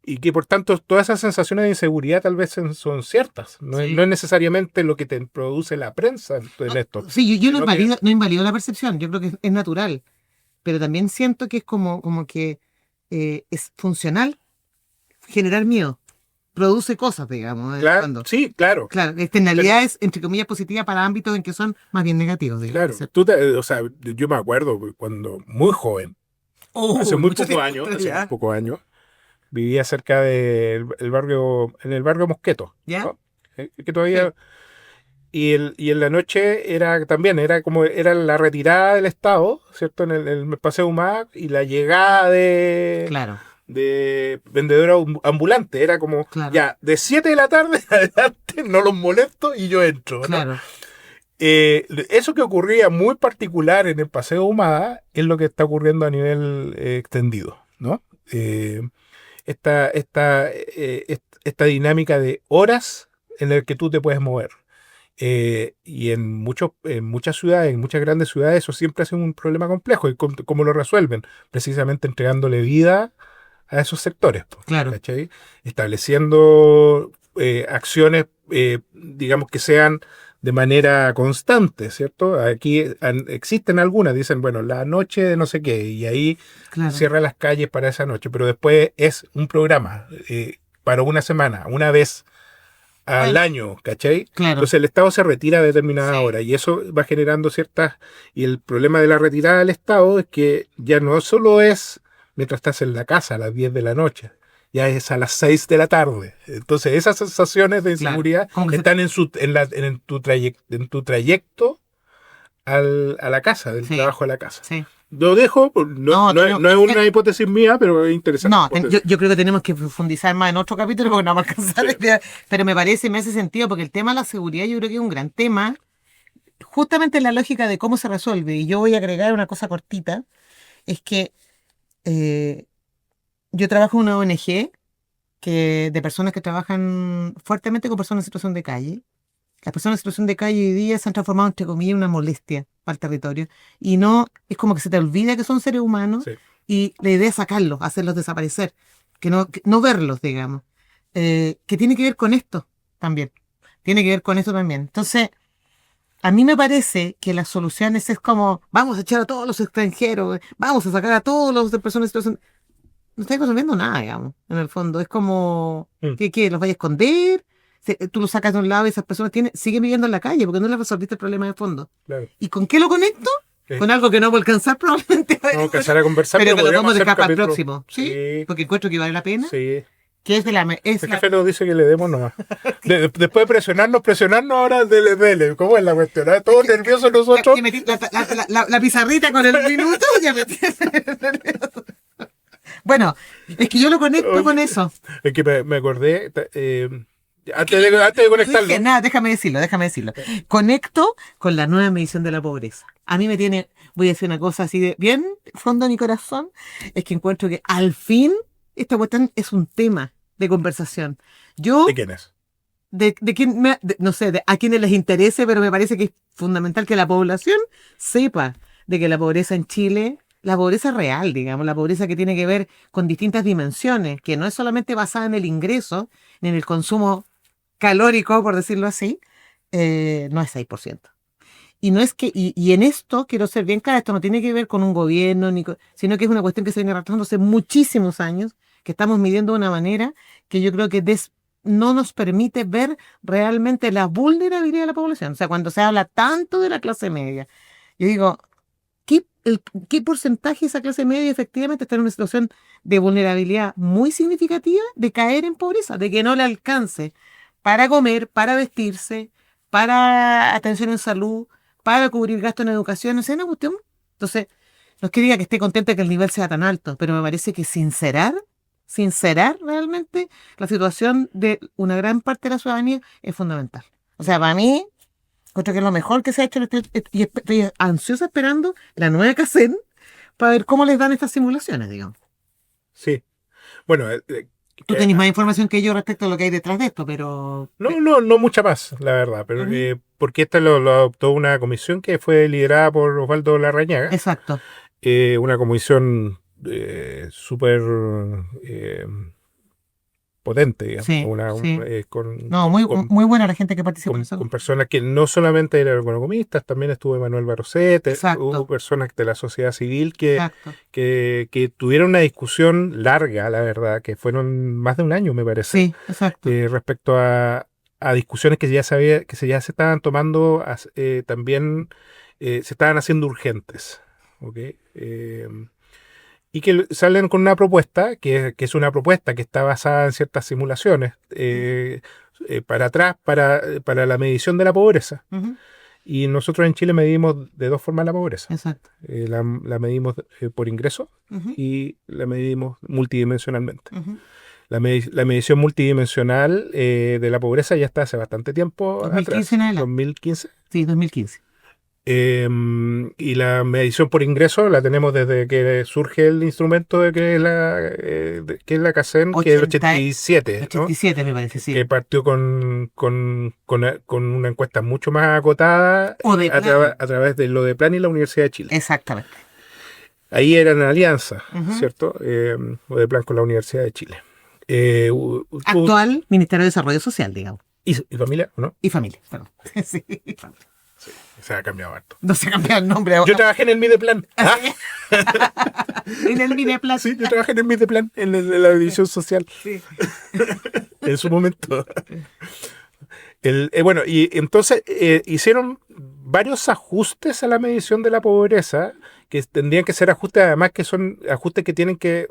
Y que por tanto todas esas sensaciones de inseguridad tal vez son ciertas. No, sí. No es necesariamente lo que te produce la prensa en esto. Sí, yo no invalido la percepción, yo creo que es natural, pero también siento que es como que es funcional generar miedo. Produce cosas, digamos. Claro, sí, claro. Claro, externalidades, entre comillas, positivas para ámbitos en que son más bien negativos, digamos. Claro, yo me acuerdo cuando muy joven, hace muy pocos años, vivía cerca del en el barrio Mosqueto, ¿no? Que todavía... Sí. Y en la noche era la retirada del Estado, ¿cierto? En el Paseo Humá y la llegada de... Claro. De vendedor ambulante, era como ya de 7 de la tarde adelante no los molesto y yo entro, ¿no? Claro. Eso que ocurría muy particular en el Paseo Humada es lo que está ocurriendo a nivel extendido, ¿no? Esta dinámica de horas en la que tú te puedes mover. Y en muchas ciudades, en muchas grandes ciudades, eso siempre ha sido un problema complejo. ¿Y cómo lo resuelven? Precisamente entregándole vida a esos sectores, claro. ¿cachai? Estableciendo acciones, digamos, que sean de manera constante, ¿cierto? Aquí existen algunas, dicen, bueno, la noche de no sé qué, y ahí cierra las calles para esa noche, pero después es un programa para una semana, una vez al año, ¿cachai? Claro. Entonces el Estado se retira a determinada hora y eso va generando y el problema de la retirada del Estado es que ya no solo es mientras estás en la casa a las 10 de la noche, ya es a las 6 de la tarde. Entonces esas sensaciones de inseguridad están en tu trayecto a la casa, del trabajo a la casa. Sí. Lo dejo, no es una hipótesis mía, pero es interesante. No, yo creo que tenemos que profundizar más en otro capítulo porque no vamos a alcanzar. Sí. Pero me hace sentido porque el tema de la seguridad yo creo que es un gran tema, justamente en la lógica de cómo se resuelve. Y yo voy a agregar una cosa cortita, es que yo trabajo en una ONG de personas que trabajan fuertemente con personas en situación de calle. Las personas en situación de calle hoy día se han transformado, entre comillas, en una molestia para el territorio. Y no, es como que se te olvida que son seres humanos y la idea es sacarlos, hacerlos desaparecer, que no verlos, digamos. Que tiene que ver con esto también. Entonces, a mí me parece que las soluciones es como, vamos a echar a todos los extranjeros, vamos a sacar a todos los de personas en situación... No estáis resolviendo nada, digamos, en el fondo. Es como, ¿qué? ¿Los vais a esconder? Tú los sacas de un lado y esas personas siguen viviendo en la calle porque no les resolviste el problema de fondo. Claro. ¿Y con qué lo conecto? Con algo que no voy a alcanzar probablemente. No alcanzar a conversar, pero que lo vamos a dejar para el próximo. ¿Sí? Porque encuentro que vale la pena. Sí. Que es el jefe nos dice que le demos nomás. Después de presionarnos ahora dele. ¿Cómo es la cuestión? Todos nerviosos nosotros. La pizarrita con el minuto ya me tiene nervioso. Bueno, es que yo lo conecto con eso. Es que me acordé, antes de conectarlo. Nada, déjame decirlo. Conecto con la nueva medición de la pobreza. A mí voy a decir una cosa así de bien, fondo de mi corazón, es que encuentro que al fin esta cuestión es un tema de conversación. ¿De quién es? De quién, no sé, a quienes les interese, pero me parece que es fundamental que la población sepa de que la pobreza en Chile... La pobreza real, digamos, la pobreza que tiene que ver con distintas dimensiones, que no es solamente basada en el ingreso, ni en el consumo calórico, por decirlo así, no es 6%. Y no es que, y en esto, quiero ser bien clara, esto no tiene que ver con un gobierno, sino que es una cuestión que se viene arrastrando hace muchísimos años, que estamos midiendo de una manera que yo creo que no nos permite ver realmente la vulnerabilidad de la población. O sea, cuando se habla tanto de la clase media, yo digo, qué porcentaje de esa clase media efectivamente está en una situación de vulnerabilidad muy significativa de caer en pobreza, de que no le alcance para comer, para vestirse, para atención en salud, para cubrir gastos en educación, no sé, una cuestión. Entonces, no es que diga que esté contenta de que el nivel sea tan alto, pero me parece que sincerar realmente la situación de una gran parte de la ciudadanía es fundamental. O sea, para mí, creo que es lo mejor que se ha hecho y estoy ansiosa esperando la nueva CACEN para ver cómo les dan estas simulaciones, digamos. Sí. Bueno, tú tenés más información que yo respecto a lo que hay detrás de esto, pero... No mucha más, la verdad. Pero, porque esta lo adoptó una comisión que fue liderada por Osvaldo Larrañaga. Exacto. Una comisión súper potente, digamos. Sí. Muy buena la gente que participó en eso. Con personas que no solamente eran economistas, también estuvo Manuel Barrocete, hubo personas de la sociedad civil que tuvieron una discusión larga, la verdad, que fueron más de un año, me parece. Sí, exacto. Respecto a discusiones que ya se estaban tomando, también se estaban haciendo urgentes. ¿Okay? Y que salen con una propuesta, que es una propuesta que está basada en ciertas simulaciones, para atrás, para la medición de la pobreza. Y nosotros en Chile medimos de dos formas la pobreza. Exacto. La medimos por ingreso y la medimos multidimensionalmente. La medición multidimensional de la pobreza ya está hace bastante tiempo 2015 atrás. 2015. Sí, 2015. Y la medición por ingreso la tenemos desde que surge el instrumento de que es la CACEN, que es el 87. 87, ¿no? Me parece, sí. Que partió con una encuesta mucho más acotada a través de lo de Plan y la Universidad de Chile. Exactamente. Ahí eran alianza, ¿cierto? Lo de Plan con la Universidad de Chile. Actual Ministerio de Desarrollo Social, digamos. ¿Y familia o no? Y familia, perdón. Sí, familia. Sí, se ha cambiado harto. No se ha cambiado el nombre ahora. Yo trabajé en el Mideplan. ¿Ah? En el Mideplan. Sí, yo trabajé en el Mideplan, en la división social. Sí. En su momento. Bueno, y entonces hicieron varios ajustes a la medición de la pobreza, que tendrían que ser ajustes, además que son ajustes que tienen que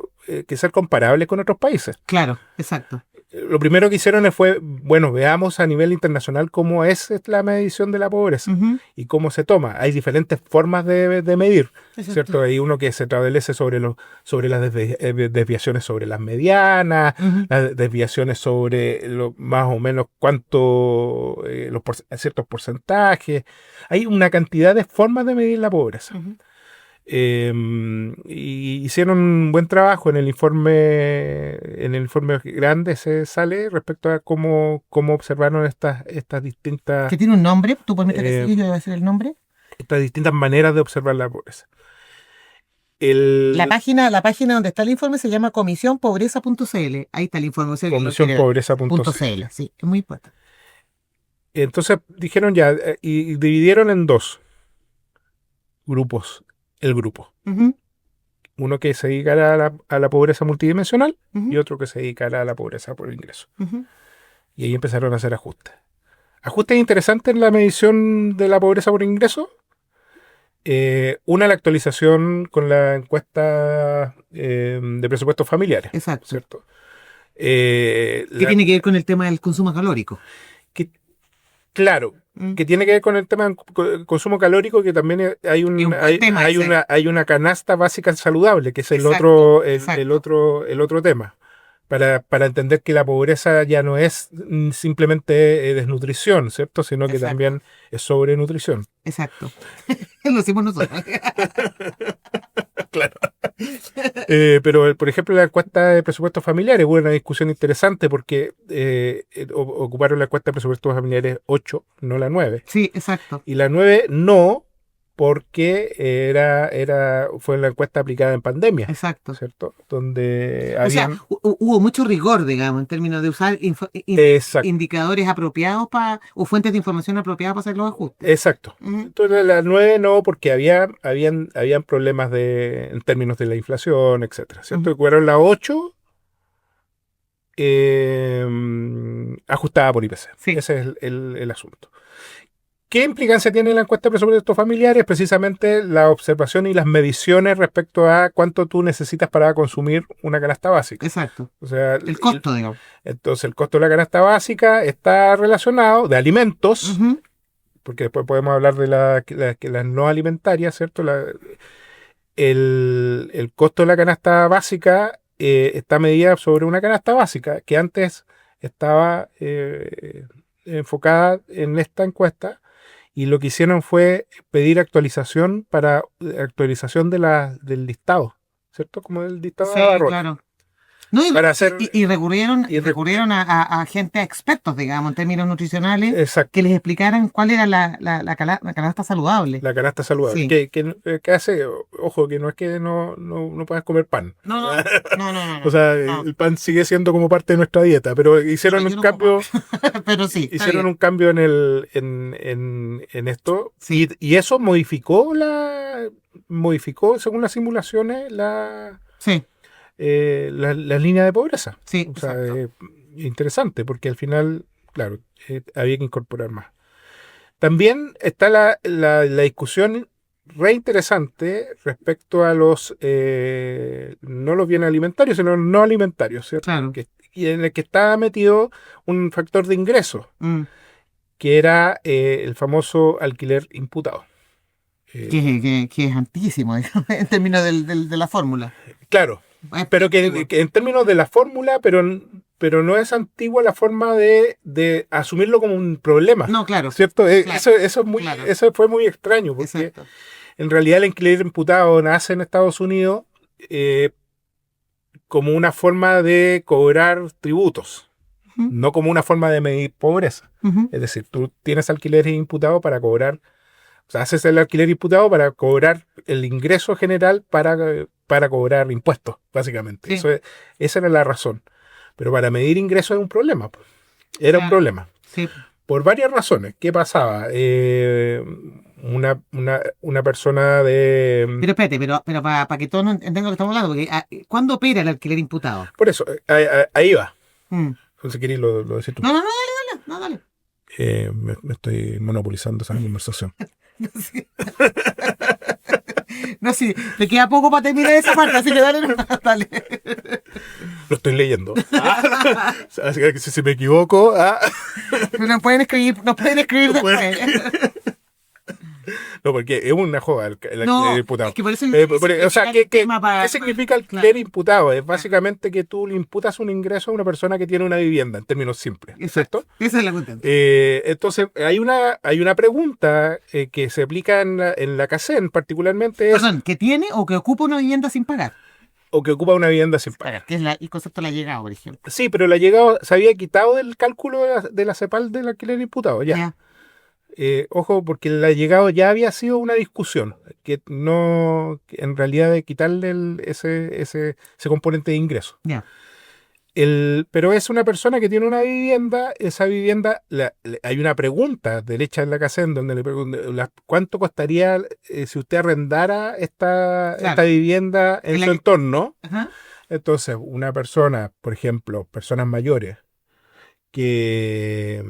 ser comparables con otros países. Claro, exacto. Lo primero que hicieron fue, bueno, veamos a nivel internacional cómo es la medición de la pobreza y cómo se toma. Hay diferentes formas de medir, exacto, ¿cierto? Hay uno que se establece sobre las desviaciones sobre las medianas, las desviaciones sobre más o menos cuánto, ciertos porcentajes. Hay una cantidad de formas de medir la pobreza. Y hicieron un buen trabajo en el informe grande, se sale respecto a cómo observaron estas distintas... ¿Que tiene un nombre? ¿Tú permites que yo voy a decir el nombre? Estas distintas maneras de observar la pobreza. La página donde está el informe se llama comisionpobreza.cl. Ahí está el informe. Comisionpobreza.cl. Sí, es muy importante. Entonces dijeron ya, y dividieron en dos grupos el grupo. Uno que se dedicará a la pobreza multidimensional y otro que se dedicará a la pobreza por ingreso. Y ahí empezaron a hacer ajustes. Ajustes interesantes en la medición de la pobreza por ingreso. La actualización con la encuesta de presupuestos familiares. Exacto. ¿Cierto? ¿Qué tiene que ver con el tema del consumo calórico? Claro, que tiene que ver con el tema del consumo calórico, que también hay una canasta básica saludable, que es el otro tema. Para entender que la pobreza ya no es simplemente desnutrición, ¿cierto? Sino que también es sobrenutrición. Exacto. Lo hicimos nosotros. Claro. Pero, por ejemplo, la encuesta de presupuestos familiares hubo una discusión interesante porque ocuparon la encuesta de presupuestos familiares 8, no la 9. Sí, exacto. Y la 9 no, porque fue la encuesta aplicada en pandemia. Exacto. ¿Cierto? Donde hubo mucho rigor, digamos, en términos de usar indicadores apropiados o fuentes de información apropiadas para hacer los ajustes. Exacto. Entonces la 9 no, porque habían problemas en términos de la inflación, etcétera. ¿Cierto? Fueron la 8 ajustada por IPC. Sí. Ese es el asunto. ¿Qué implicancia tiene la encuesta de presupuestos familiares? Precisamente la observación y las mediciones respecto a cuánto tú necesitas para consumir una canasta básica. Exacto. O sea, el costo, digamos. Entonces, el costo de la canasta básica está relacionado de alimentos, porque después podemos hablar de las no alimentarias, ¿cierto? El costo de la canasta básica está medida sobre una canasta básica que antes estaba enfocada en esta encuesta. Y lo que hicieron fue pedir actualización del listado, ¿cierto? Como el listado de abarrotes. Claro. No, y recurrieron a gente, a expertos, digamos, en términos nutricionales, exacto, que les explicaran cuál era la canasta saludable. La canasta saludable. Sí. Que hace, ojo, que no es que no puedas comer pan. No. O sea, el pan sigue siendo como parte de nuestra dieta, pero hicieron un cambio. Pero sí. Hicieron un cambio en esto. Sí. Y eso modificó, según las simulaciones, Sí. La línea de pobreza. Sí, o sea, interesante, porque al final, claro, había que incorporar más. También está la discusión re interesante respecto a los no los bienes alimentarios, sino los no alimentarios, ¿cierto? Claro. Y en el que estaba metido un factor de ingreso, que era el famoso alquiler imputado. Que es antísimo, en términos de la fórmula. Claro. Pero que en términos de la fórmula, pero no es antigua la forma de asumirlo como un problema. No, claro. ¿Cierto? Claro, eso fue muy extraño, porque exacto, en realidad el alquiler imputado nace en Estados Unidos como una forma de cobrar tributos, no como una forma de medir pobreza. Es decir, tú tienes alquileres imputados para cobrar, o sea, haces el alquiler imputado para cobrar el ingreso general para cobrar impuestos, básicamente. Sí. Esa era la razón. Pero para medir ingresos es un problema. Era un problema. Sí. Por varias razones. ¿Qué pasaba? Una persona de... Pero espérate, pero para que todos entiendan lo que estamos hablando, porque ¿cuándo opera el alquiler imputado? Por eso, ahí va. Entonces, ¿querés lo decir tú? No, dale. Me estoy monopolizando esa conversación. No, sí, te queda poco para terminar esa parte, así que dale. Lo estoy leyendo. Así que si me equivoco... Nos pueden escribir después. No, porque es una joda el alquiler imputado. Es que por eso o sea, ¿qué significa alquiler imputado? Es básicamente que tú le imputas un ingreso a una persona que tiene una vivienda, en términos simples. Exacto. Esa es la cuestión. Entonces, hay una pregunta que se aplica en la CACEN, particularmente es... Perdón, ¿que tiene o que ocupa una vivienda sin pagar? O que ocupa una vivienda sin pagar. Que es el concepto de la llegada, por ejemplo. Sí, pero la llegada se había quitado del cálculo de la CEPAL del alquiler imputado, ya. Ojo, porque la llegada ya había sido una discusión, que en realidad de quitarle ese componente de ingreso. Yeah. Pero es una persona que tiene una vivienda, esa vivienda, hay una pregunta derecha en la CACEN donde le preguntan cuánto costaría si usted arrendara esta vivienda en su entorno. Ajá. Entonces, una persona, por ejemplo, personas mayores, que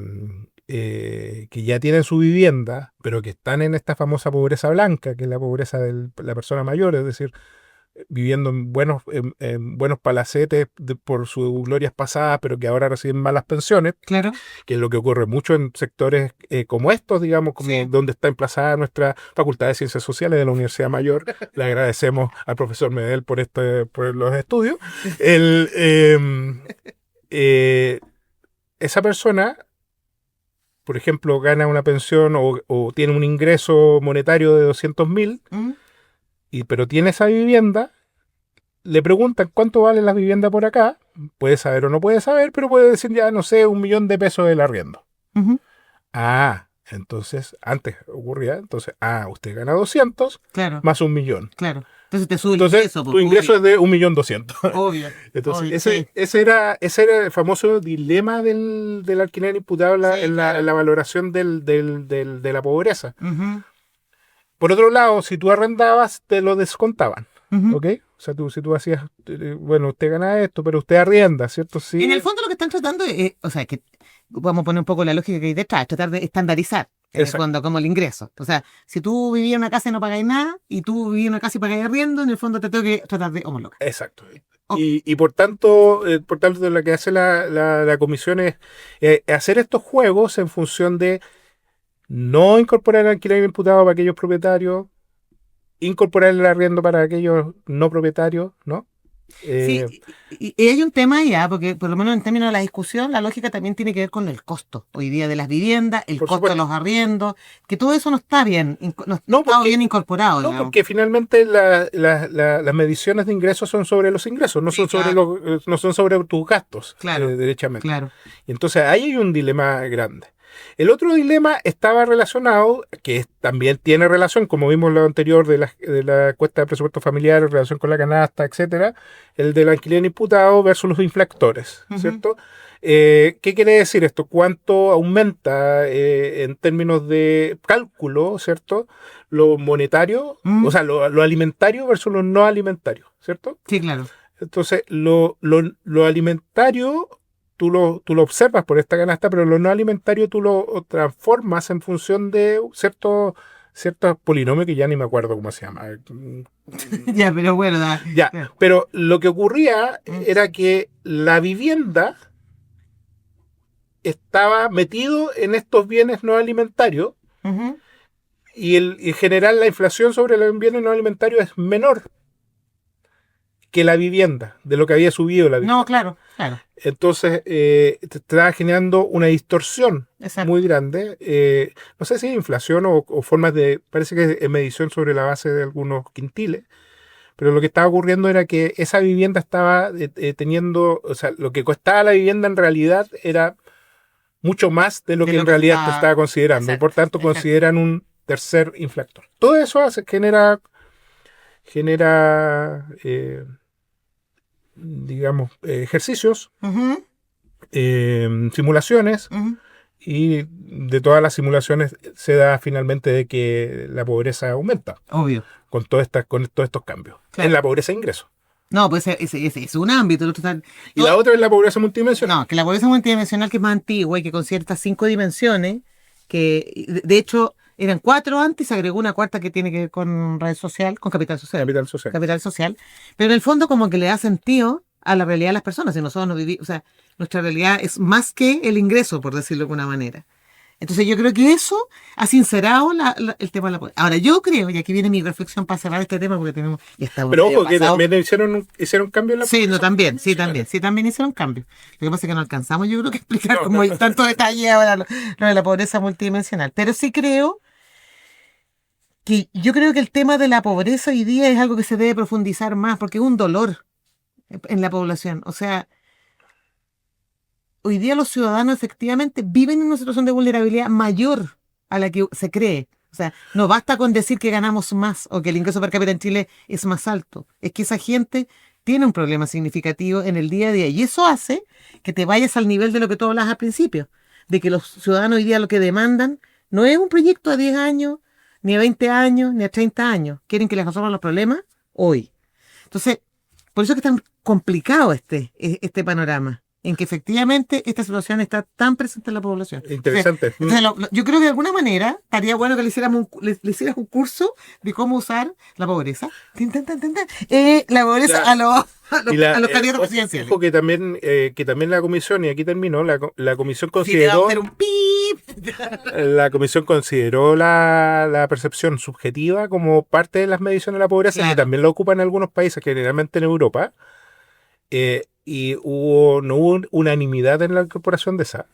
ya tienen su vivienda, pero que están en esta famosa pobreza blanca, que es la pobreza de la persona mayor, es decir, viviendo en buenos palacetes por sus glorias pasadas, pero que ahora reciben malas pensiones, claro, que es lo que ocurre mucho en sectores como estos, digamos, como donde está emplazada nuestra Facultad de Ciencias Sociales de la Universidad Mayor. Le agradecemos al profesor Medel por los estudios. Esa persona, por ejemplo, gana una pensión o tiene un ingreso monetario de 200.000, pero tiene esa vivienda, le preguntan cuánto vale la vivienda por acá, puede saber o no puede saber, pero puede decir ya, no sé, 1.000.000 de pesos del arriendo. Entonces, antes ocurría, usted gana 200 más 1.000.000. Claro. Entonces te sube el ingreso. Tu ingreso es de 1.200.000. Obvio. Entonces, ese era el famoso dilema del alquiler imputado en la valoración de la pobreza. Por otro lado, si tú arrendabas, te lo descontaban. ¿Ok? O sea, si tú hacías, bueno, usted gana esto, pero usted arrienda, ¿cierto? Sí. En el fondo lo que están tratando es, o sea, que vamos a poner un poco la lógica que hay detrás, tratar de estandarizar. En el fondo, como el ingreso. O sea, si tú vivías en una casa y no pagáis nada, y tú vivías en una casa y pagáis arriendo, en el fondo te tengo que tratar de homologar. Exacto. Y por tanto, lo que hace la comisión es hacer estos juegos en función de no incorporar el alquiler imputado para aquellos propietarios, incorporar el arriendo para aquellos no propietarios, ¿no? Sí, y hay un tema ahí, porque por lo menos en términos de la discusión, la lógica también tiene que ver con el costo hoy día de las viviendas, el costo de los arriendos, que todo eso no está bien, no está bien incorporado. No, porque finalmente las mediciones de ingresos son sobre los ingresos, no son sobre tus gastos, derechamente. Claro. Y entonces ahí hay un dilema grande. El otro dilema estaba relacionado, que también tiene relación, como vimos en lo anterior de la encuesta de presupuesto familiar en relación con la canasta, etcétera, el del alquiler imputado versus los infractores, ¿cierto? ¿Qué quiere decir esto? ¿Cuánto aumenta en términos de cálculo, ¿cierto? Lo monetario, o sea, lo alimentario versus lo no alimentario, ¿cierto? Sí, claro. Entonces, lo alimentario tú lo observas por esta canasta, pero lo no alimentario tú lo transformas en función de ciertos polinomios que ya ni me acuerdo cómo se llama. Ya, pero bueno. Pero lo que ocurría era que la vivienda estaba metido en estos bienes no alimentarios y en general la inflación sobre los bienes no alimentarios es menor que la vivienda, de lo que había subido la vivienda. No, claro. Entonces, te estaba generando una distorsión muy grande. No sé si es inflación o formas de... Parece que es medición sobre la base de algunos quintiles. Pero lo que estaba ocurriendo era que esa vivienda estaba teniendo... O sea, lo que costaba la vivienda en realidad era mucho más de lo que en realidad te estaba considerando. Exacto, y por tanto consideran un tercer infractor. Todo eso genera digamos, ejercicios, simulaciones, y de todas las simulaciones se da finalmente de que la pobreza aumenta. Obvio. Con todos estos cambios. Claro. En la pobreza de ingresos. No, pues es un ámbito. Y la otra es la pobreza multidimensional. No, que la pobreza multidimensional, que es más antigua y que con ciertas 5 dimensiones, que de hecho eran 4 antes y se agregó una cuarta que tiene que ver con red social, con capital social. Capital social. Pero en el fondo como que le da sentido a la realidad de las personas. Si nosotros no vivimos, o sea, nuestra realidad es más que el ingreso, por decirlo de alguna manera. Entonces yo creo que eso ha sincerado el tema de la pobreza. Ahora yo creo, y aquí viene mi reflexión para cerrar este tema, porque tenemos... Pero ojo, que también hicieron cambio en la pobreza. Sí, también hicieron cambio. Lo que pasa es que no alcanzamos, yo creo que explicar como hay tanto detalle ahora lo de la pobreza multidimensional. Pero sí creo que el tema de la pobreza hoy día es algo que se debe profundizar más, porque es un dolor en la población. O sea, hoy día los ciudadanos efectivamente viven en una situación de vulnerabilidad mayor a la que se cree. O sea, no basta con decir que ganamos más o que el ingreso per cápita en Chile es más alto. Es que esa gente tiene un problema significativo en el día a día. Y eso hace que te vayas al nivel de lo que tú hablas al principio, de que los ciudadanos hoy día lo que demandan no es un proyecto a 10 años, ni a 20 años, ni a 30 años. Quieren que les resuelvan los problemas hoy. Entonces, por eso es que es tan complicado este panorama, en que efectivamente esta situación está tan presente en la población. Interesante. Yo creo que de alguna manera estaría bueno que le hicieras un curso de cómo usar la pobreza. La pobreza a los candidatos presidenciales. Ojo que también la comisión, y aquí terminó, la comisión consideró... La comisión consideró la percepción subjetiva como parte de las mediciones de la pobreza, claro, que también lo ocupan en algunos países, generalmente en Europa. Y no hubo unanimidad en la incorporación de esa.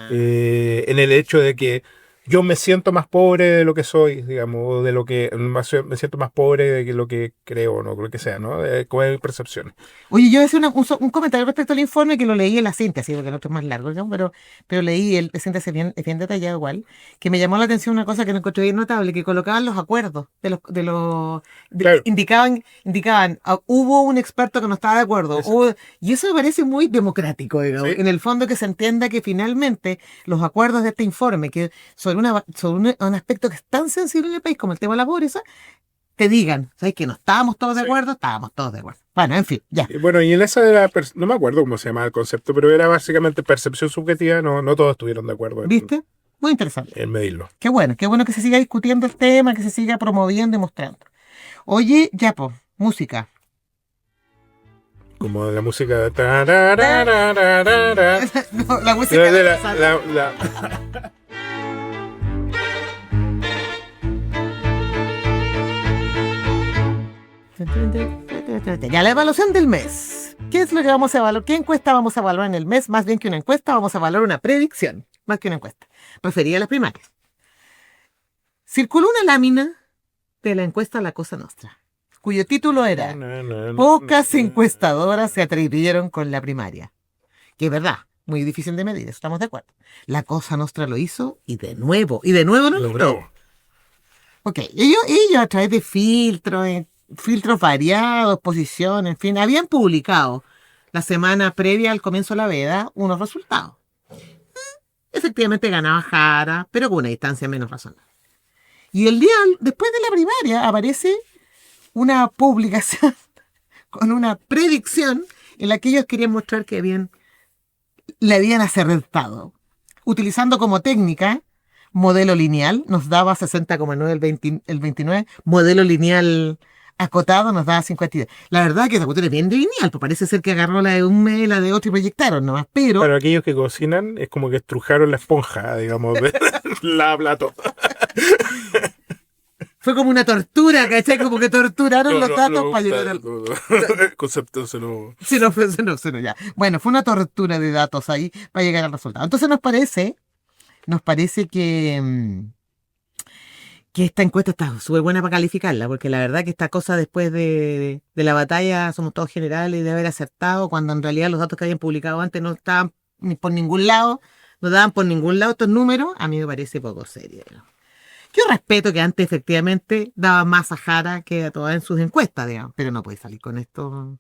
En el hecho de que yo me siento más pobre de lo que soy, digamos, o de lo que me siento más pobre de lo que creo, no creo que sea, ¿no? Como hay percepciones. Oye, yo voy a hacer un comentario respecto al informe que lo leí en la síntesis, porque el otro es más largo, ¿no? Pero leí el síntesis es bien detallado igual, que me llamó la atención una cosa que no encontré bien notable, que colocaban los acuerdos claro, indicaban, hubo un experto que no estaba de acuerdo, y eso me parece muy democrático, digamos, ¿sí? En el fondo que se entienda que finalmente los acuerdos de este informe, que sobre un aspecto que es tan sensible en el país como el tema de la pobreza, te digan, ¿sabes que no estábamos todos de acuerdo? Estábamos todos de acuerdo. Bueno, en fin, ya. Bueno, y en esa era, no me acuerdo cómo se llamaba el concepto, pero era básicamente percepción subjetiva, no todos estuvieron de acuerdo. ¿Viste? Muy interesante. En medirlo. Qué bueno que se siga discutiendo el tema, que se siga promoviendo y mostrando. Oye, ya, pues, música. Como la música de... No, la música de Ya, la evaluación del mes. ¿Qué es lo que vamos a evaluar? ¿Qué encuesta vamos a evaluar en el mes? Más bien que una encuesta, vamos a evaluar una predicción. Más que una encuesta. Referida a las primarias. Circuló una lámina de la encuesta La Cosa Nostra, cuyo título era Pocas encuestadoras se atrevieron con la primaria. Que es verdad, muy difícil de medir, estamos de acuerdo. La Cosa Nostra lo hizo y de nuevo no logró. Ok, ellos a través de filtros variados, posiciones, en fin, habían publicado la semana previa al comienzo de la veda unos resultados. Efectivamente ganaba Jara, pero con una distancia menos razonable. Y el día después de la primaria aparece una publicación con una predicción en la que ellos querían mostrar que le habían acertado. Utilizando como técnica modelo lineal, nos daba 60,9 el 29, modelo lineal acotado nos daba 52. La verdad es que esa cuestión es bien lineal, pues parece ser que agarró la de un mes y la de otro y proyectaron nomás, pero... Para aquellos que cocinan, es como que estrujaron la esponja, digamos, de la plato. Fue como una tortura, ¿cachai? Como que torturaron los datos para llegar al... El concepto se no, ya. Bueno, fue una tortura de datos ahí para llegar al resultado. Entonces nos parece que esta encuesta está súper buena para calificarla, porque la verdad que esta cosa después de la batalla somos todos generales de haber acertado, cuando en realidad los datos que habían publicado antes no estaban por ningún lado, no daban por ningún lado estos números, a mí me parece poco serio. Yo respeto que antes efectivamente daba más a Jara que a todas en sus encuestas, digamos, pero no puede salir con esto.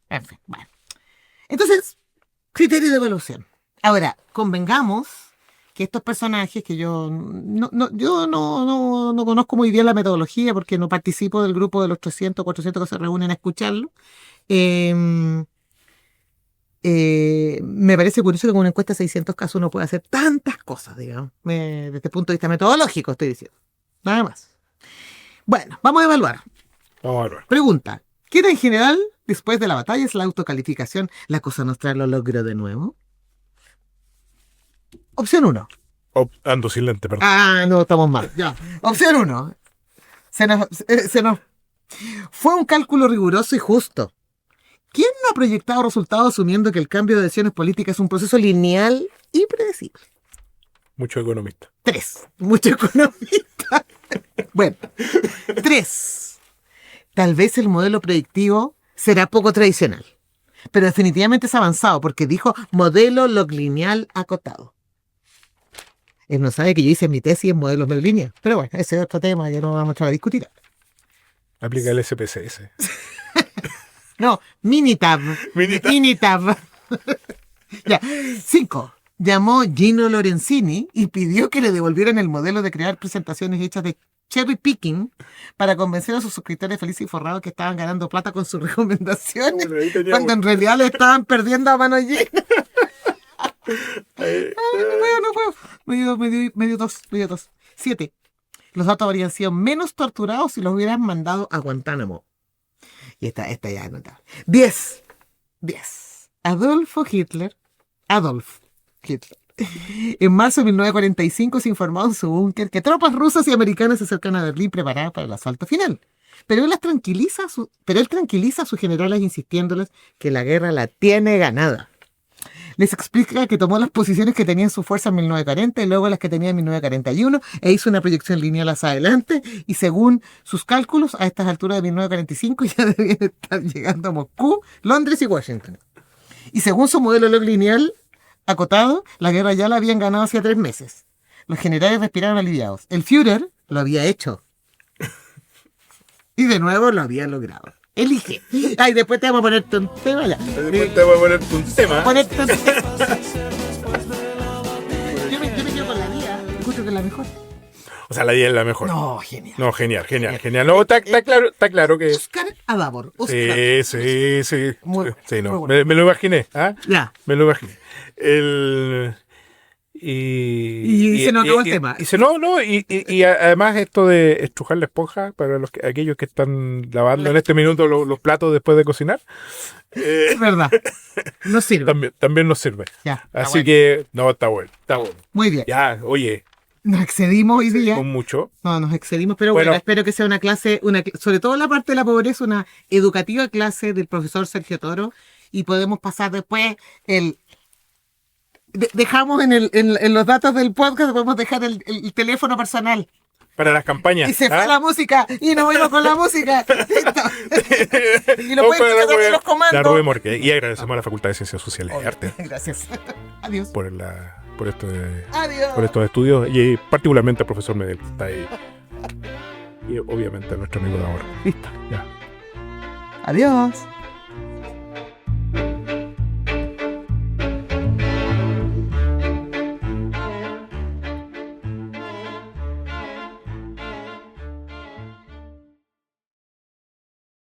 En fin, bueno. Entonces, criterio de evaluación. Ahora, convengamos que estos personajes que yo no conozco muy bien la metodología porque no participo del grupo de los 300, 400 que se reúnen a escucharlo. Me parece curioso que con una encuesta de 600 casos uno puede hacer tantas cosas, digamos, desde el punto de vista metodológico, estoy diciendo. Nada más. Bueno, vamos a evaluar. Pregunta: ¿qué tan general después de la batalla es la autocalificación? ¿La Cosa Nostra lo logró de nuevo? Opción 1. Ando sin lente, perdón. No, estamos mal. Ya. Opción 1. Fue un cálculo riguroso y justo. ¿Quién no ha proyectado resultados asumiendo que el cambio de decisiones políticas es un proceso lineal y predecible? Mucho economista. 3. Mucho economista. Bueno. 3. Tal vez el modelo predictivo será poco tradicional, pero definitivamente es avanzado porque dijo modelo log-lineal acotado. Él no sabe que yo hice mi tesis en modelos de línea, pero bueno, ese es otro tema, ya no vamos a discutir. Aplica el SPSS. No, Minitab. Ya. 5. Llamó Gino Lorenzini y pidió que le devolvieran el modelo de crear presentaciones hechas de cherry picking para convencer a sus suscriptores felices y forrados que estaban ganando plata con sus recomendaciones, cuando en realidad le estaban perdiendo a mano llena. No puedo. Me dio tos. 7. Los datos habrían sido menos torturados si los hubieran mandado a Guantánamo. Y esta ya es notable. 10. Adolf Hitler. En marzo de 1945 se informó en su búnker que tropas rusas y americanas se acercan a Berlín preparadas para el asalto final. Pero él tranquiliza a sus generales insistiéndoles que la guerra la tiene ganada. Les explica que tomó las posiciones que tenían su fuerza en 1940 y luego las que tenía en 1941 e hizo una proyección lineal hacia adelante, y según sus cálculos, a estas alturas de 1945 ya debían estar llegando a Moscú, Londres y Washington. Y según su modelo log lineal acotado, la guerra ya la habían ganado hacía 3 meses. Los generales respiraron aliviados. El Führer lo había hecho. Y de nuevo lo había logrado. Elige. Ay, después te vamos a ponerte un tema. Ya. Después te vamos a ponerte un tema. Yo me quedo con la mía. Escucho que es la mejor. O sea, la 10 es la mejor. No, genial. No, genial. No, está claro que... Oscar Adabor. Sí. Muy no. bueno. Me lo imaginé. Ya. Me lo imaginé. Y se nos acabó el tema. Y además esto de estrujar la esponja para aquellos que están lavando en este minuto los platos después de cocinar. Es verdad. Nos sirve. También nos sirve. Ya, así que, no, está bueno. Muy bien. Ya, oye. Nos excedimos hoy día. Con mucho. No, nos excedimos, pero bueno, espero que sea una clase, sobre todo la parte de la pobreza, una educativa clase del profesor Sergio Toro, y podemos pasar después dejamos en los datos del podcast, podemos dejar el teléfono personal. Para las campañas. Y se fue la música, y nos vemos con la música. Y lo pueden escuchar en los comandos. Y agradecemos a la Facultad de Ciencias Sociales y Artes. Gracias. Adiós. Por estos estudios, y particularmente al profesor Medel, que está ahí. Y obviamente a nuestro amigo de ahora. Listo. Ya. Adiós.